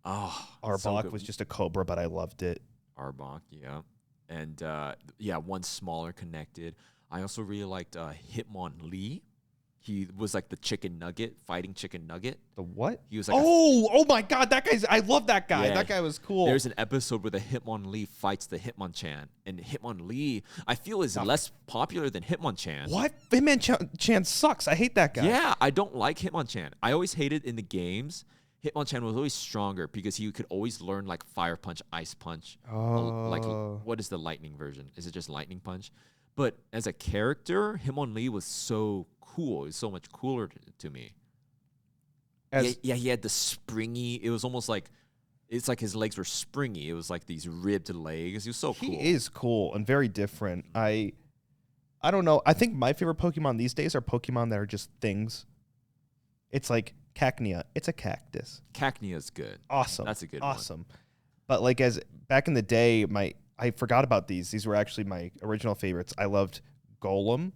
Oh, Arbok so good. was just a cobra, but I loved it. Arbok, yeah. And one smaller connected. I also really liked Hitmonlee. He was like the chicken nugget, fighting chicken nugget. The what? He was like oh my god, I love that guy. Yeah. That guy was cool. There's an episode where the Hitmonlee fights the Hitmonchan. And Hitmonlee, I feel, is less popular than Hitmonchan. What? Hitmonchan sucks. I hate that guy. Yeah, I don't like Hitmonchan. I always hated in the games Hitmonchan was always stronger because he could always learn like Fire Punch, Ice Punch. Like, what is the lightning version? Is it just Lightning Punch? But as a character, Hitmonlee was so cool. It was so much cooler to me. He had the springy. It was almost like, it's like his legs were springy. It was like these ribbed legs. He was so cool. He is cool and very different. I don't know. I think my favorite Pokemon these days are Pokemon that are just things. It's like Cacnea. It's a cactus. Cacnea's good. Awesome. That's a good one. Awesome. But like as back in the day, I forgot about these. These were actually my original favorites. I loved Golem.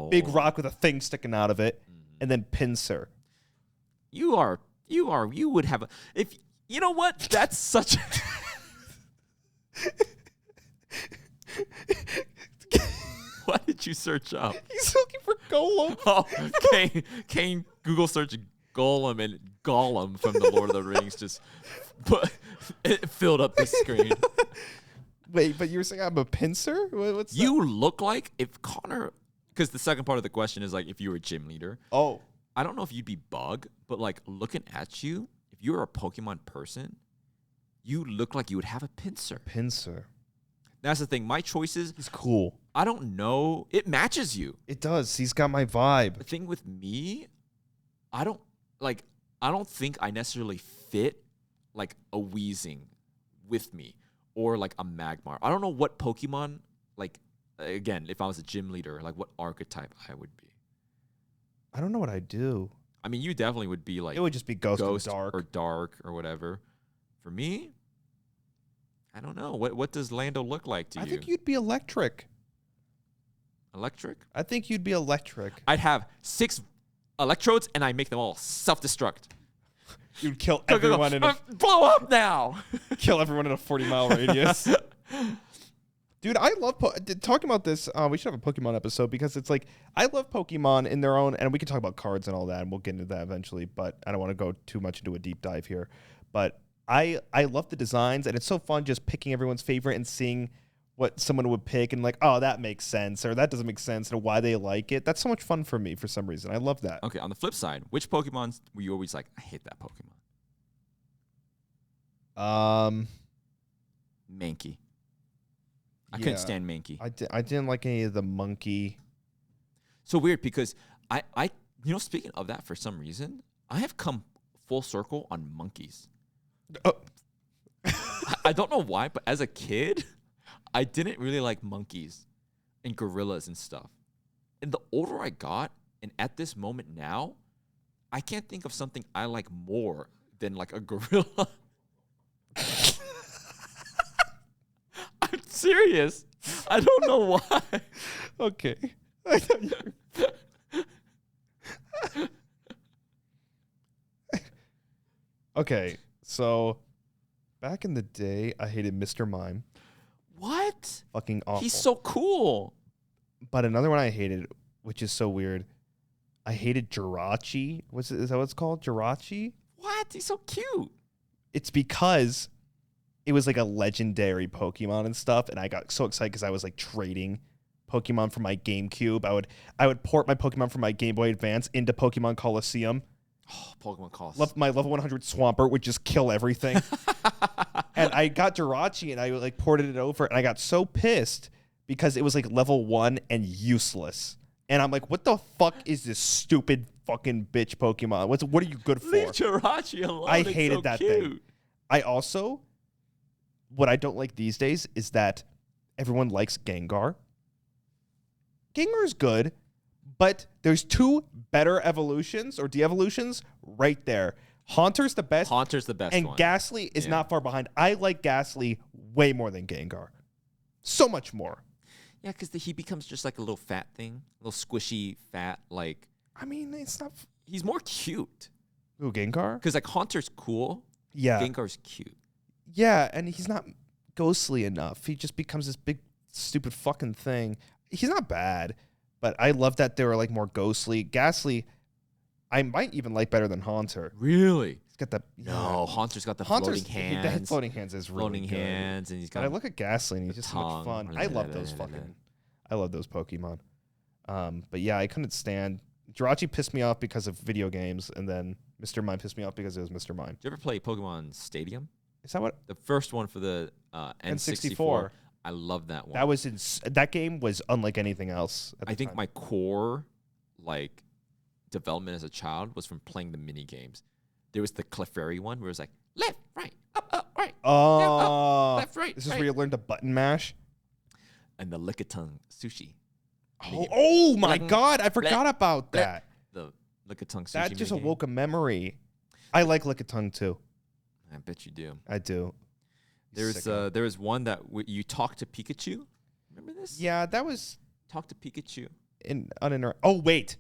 Big rock with a thing sticking out of it. And then Pinsir. You would have if you know what? That's such What did you search up? He's looking for Golem. Oh, Kane Google search Golem and Gollum from the Lord of the Rings it filled up the screen. Wait, but you were saying I'm a Pinsir? What's you that? Look like if Connor, because the second part of the question is like if you were a gym leader. Oh. I don't know if you'd be Bug, but like looking at you, if you were a Pokemon person, you look like you would have a Pinsir. Pinsir. That's the thing. My choices. He's cool. I don't know. It matches you. It does. He's got my vibe. The thing with me, I don't think I necessarily fit like a Weezing with me or like a Magmar. I don't know what Pokemon, like, again, if I was a gym leader, like what archetype I would be. I don't know what I'd do. I mean, you definitely would be like... It would just be Ghost or Dark or whatever. For me, I don't know. What does Lando look like to you? I think you'd be Electric. Electric? I think you'd be Electric. I'd have 6 electrodes, and I make them all self-destruct. You'd kill everyone in a... Blow up now! Kill everyone in a 40-mile radius. Dude, I love talking about this. We should have a Pokemon episode because it's like I love Pokemon in their own, and we can talk about cards and all that, and we'll get into that eventually. But I don't want to go too much into a deep dive here. But I love the designs, and it's so fun just picking everyone's favorite and seeing what someone would pick, and like, oh, that makes sense, or that doesn't make sense, and why they like it. That's so much fun for me for some reason. I love that. Okay, on the flip side, which Pokemon were you always like, I hate that Pokemon? Mankey. I couldn't stand Mankey. I didn't like any of the monkey. So weird because I speaking of that, for some reason, I have come full circle on monkeys. Oh. I don't know why, but as a kid, I didn't really like monkeys and gorillas and stuff. And the older I got, and at this moment now, I can't think of something I like more than like a gorilla. I'm serious. I don't know why. Okay. Okay, so back in the day, I hated Mr. Mime. What? Fucking awful. He's so cool. But another one I hated, which is so weird, I hated Jirachi. Is that what it's called? Jirachi? What? He's so cute. It's because it was like a legendary Pokemon and stuff, and I got so excited because I was like trading Pokemon from my GameCube. I would port my Pokemon from my Game Boy Advance into Pokemon Coliseum. Oh, Pokemon Coliseum. My level 100 Swampert would just kill everything. And I got Jirachi and I like ported it over, and I got so pissed because it was like level 1 and useless. And I'm like, what the fuck is this stupid fucking bitch Pokemon? What are you good for? Leave Jirachi alone. I It's hated so that cute. thing. I also, what I don't like these days is that everyone likes Gengar. Gengar's good, but there's 2 better evolutions or de-evolutions right there. Haunter's the best. Haunter's the best and one. Ghastly is not far behind. I like Ghastly way more than Gengar. So much more. Yeah, because he becomes just like a little fat thing. A little squishy, fat, like... I mean, it's not... He's more cute. Ooh, Gengar? Because like Haunter's cool. Yeah. Gengar's cute. Yeah, and he's not ghostly enough. He just becomes this big, stupid fucking thing. He's not bad, but I love that they were like more ghostly. Ghastly, I might even like better than Haunter. Really? He's got the... No, Haunter's got the Haunter's, floating hands. The floating hands is really Floating good. hands, and he's got... But I look at Ghastly and he's just so much fun. I love those fucking... I love those Pokemon. But yeah, I couldn't stand Jirachi pissed me off because of video games, and then Mr. Mime pissed me off because it was Mr. Mime. Did you ever play Pokemon Stadium? Is that what? The first one for the N64. I love that one. That game was unlike anything else. I think my core like development as a child was from playing the mini games. There was the Clefairy one where it was like left, right, up, right. Oh, down, up, left, right. This is right. where you learn to button mash. And the Lickitung sushi. Oh my Bling, God! I forgot bleh, about that. The Lickitung sushi. That just minigame. awoke a memory. I like Lickitung too. I bet you do. I do. There was one that you talk to Pikachu. Remember this? Yeah, that was Talk to Pikachu. Oh wait.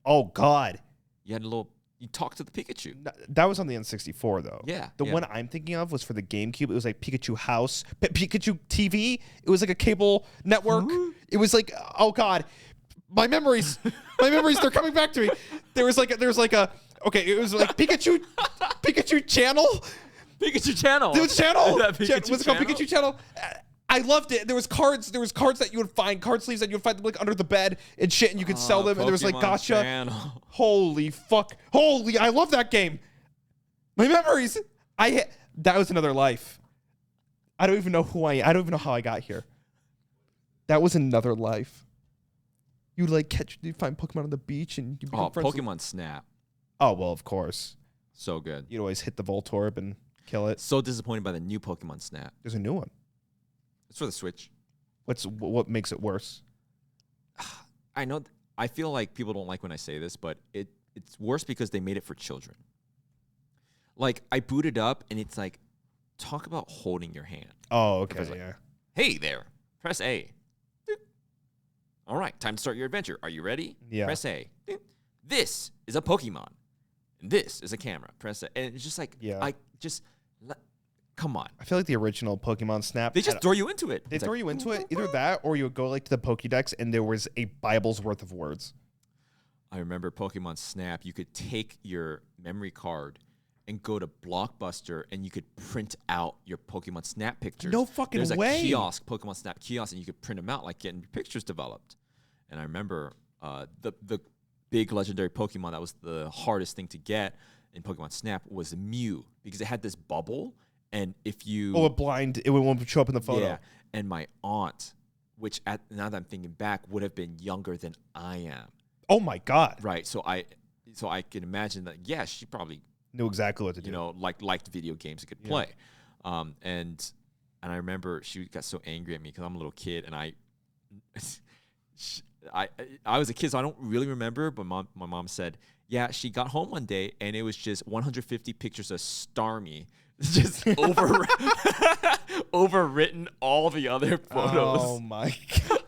Oh God. You talk to the Pikachu. That was on the N64 though. Yeah. The one I'm thinking of was for the GameCube. It was like Pikachu House, Pikachu TV. It was like a cable network. It was like, oh God, my memories, they're coming back to me. There was like a, it was like Pikachu channel. Pikachu channel. There was channel. Pikachu Was it called channel? Pikachu channel? I loved it. There was cards that you would find, card sleeves that you would find like under the bed and shit, and you could sell them. And there was like Pokemon gotcha. channel. Holy fuck. I love that game. My memories. That was another life. I don't even know I don't even know how I got here. That was another life. You find Pokemon on the beach and you become friends. Pokemon Snap. Oh, well, of course. So good. You'd always hit the Voltorb and kill it. So disappointed by the new Pokemon Snap. There's a new one. It's for the Switch. What makes it worse? I know. I feel like people don't like when I say this, but it's worse because they made it for children. Like, I booted up, and it's like, talk about holding your hand. Oh, okay, Like, yeah. hey there, press A. Doop. All right, time to start your adventure. Are you ready? Yeah. Press A. Doop. This is a Pokemon. And this is a camera. Press A. And it's just like, Yeah. Come on. I feel like the original Pokemon Snap. They just throw you into it. They It's throw like, you into it. Either that, or you would go like to the Pokédex, and there was a Bible's worth of words. I remember Pokemon Snap. You could take your memory card and go to Blockbuster, and you could print out your Pokemon Snap pictures. No fucking There's way. a kiosk, Pokemon Snap kiosk, and you could print them out, like getting your pictures developed. And I remember the big legendary Pokemon that was the hardest thing to get in Pokemon Snap was Mew, because it had this bubble, and if you It won't show up in the photo. yeah, and my aunt, which now that I'm thinking back, would have been younger than I am. Oh my God. Right. So I can imagine that. Yeah, she probably Knew exactly what to do. liked video games and could play. And I remember she got so angry at me because I'm a little kid, and I was a kid, so I don't really remember. But my mom said, yeah, she got home one day and it was just 150 pictures of Starmie, just overwritten all the other photos. Oh my God.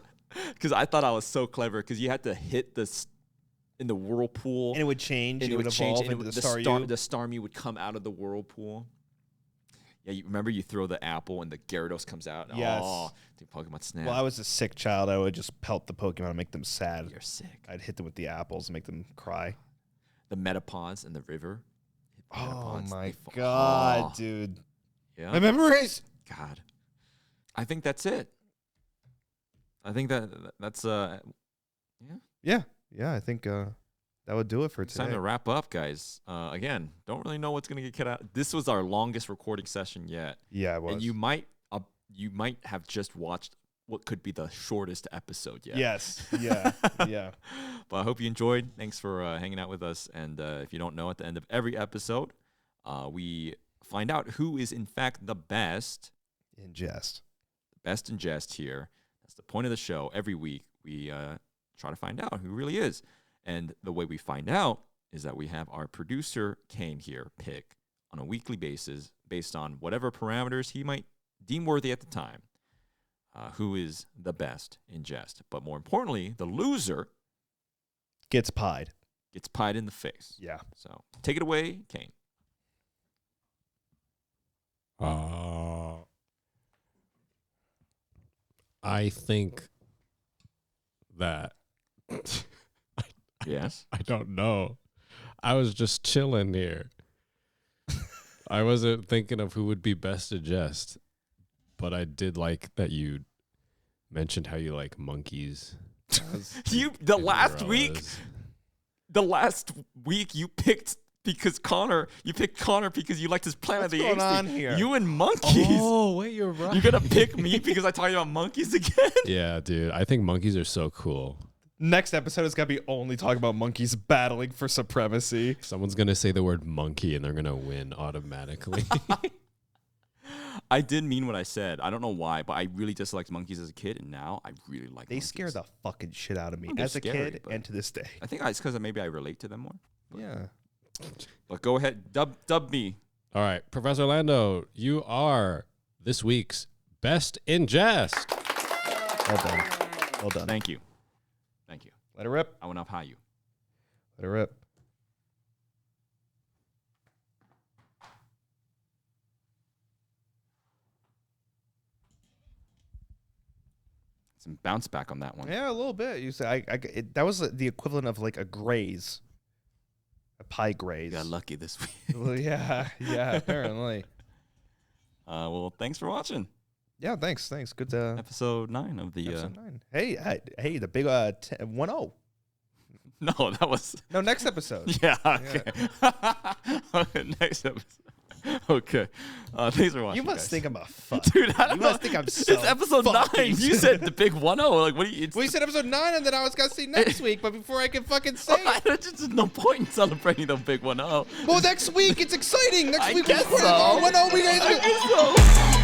Because I thought I was so clever, because you had to hit this in the whirlpool. And it would change. And it would evolve and into the the Starmie would come out of the whirlpool. Yeah, you remember you throw the apple and the Gyarados comes out. Yes. Oh, dude, Pokemon Snap. Well, I was a sick child. I would just pelt the Pokemon and make them sad. You're sick. I'd hit them with the apples and make them cry. The Metapods in the river. Oh Metapods, my they God, oh, dude. yeah. My memories. God. I think that's it. I think that's Yeah. I think that would do it for it's time today. to wrap up, guys. Again, don't really know what's gonna get cut out. This was our longest recording session yet. Yeah, it was. And you might have just watched what could be the shortest episode yet. Yes. Yeah. Yeah. But I hope you enjoyed. Thanks for hanging out with us. And if you don't know, at the end of every episode, we find out who is in fact the best. In jest. Best in Jest here. That's the point of the show. Every week we try to find out who really is. And the way we find out is that we have our producer, Kane, here pick on a weekly basis based on whatever parameters he might deem worthy at the time, who is the best in Jest. But more importantly, the loser Gets pied. gets pied in the face. Yeah. So take it away, Kane. I think that Yes. I don't know. I was just chilling here. I wasn't thinking of who would be best to Jest, but I did like that you mentioned how you like monkeys. The last week, the last week you picked because you picked Connor because you liked his Planet of the Apes. What's going on thing. here? You and monkeys. Oh, wait, you're right. You're gonna pick me because I talked about monkeys again? Yeah, dude. I think monkeys are so cool. Next episode is gonna be only talking about monkeys battling for supremacy. Someone's going to say the word monkey and they're going to win automatically. I did mean what I said. I don't know why, but I really disliked monkeys as a kid, and now I really like They monkeys. scare the fucking shit out of me They're as a scary, kid but- and to this day. I think it's because maybe I relate to them more. Yeah. But go ahead, dub me. All right, Professor Lando, you are this week's best in jest. Well done. Well done. Thank you. Thank you. Let it rip. I went up high you. Let it rip. Some bounce back on that one. Yeah, a little bit. You say that was the equivalent of like a graze, a pie graze. You got lucky this week. Well, yeah, apparently. Well, thanks for watching. Yeah, thanks. Good. Episode 9 of the. Episode 9. Hey, the big 1-0. No, that was. No, next episode. Yeah. Okay. Okay, next episode. Okay. Thanks for watching. You must guys. think I'm a fuck. Dude, I don't You know. must think I'm so It's episode 9. fucking- You said the big 1-0. Like, what do you? It's Well, you said episode 9, and then I was gonna see next week, but before I can fucking say it. There's just no point in celebrating the big 1-0. Well, next week it's exciting. Next I week guess we're so. Oh, 1-0. We I guys. guess so.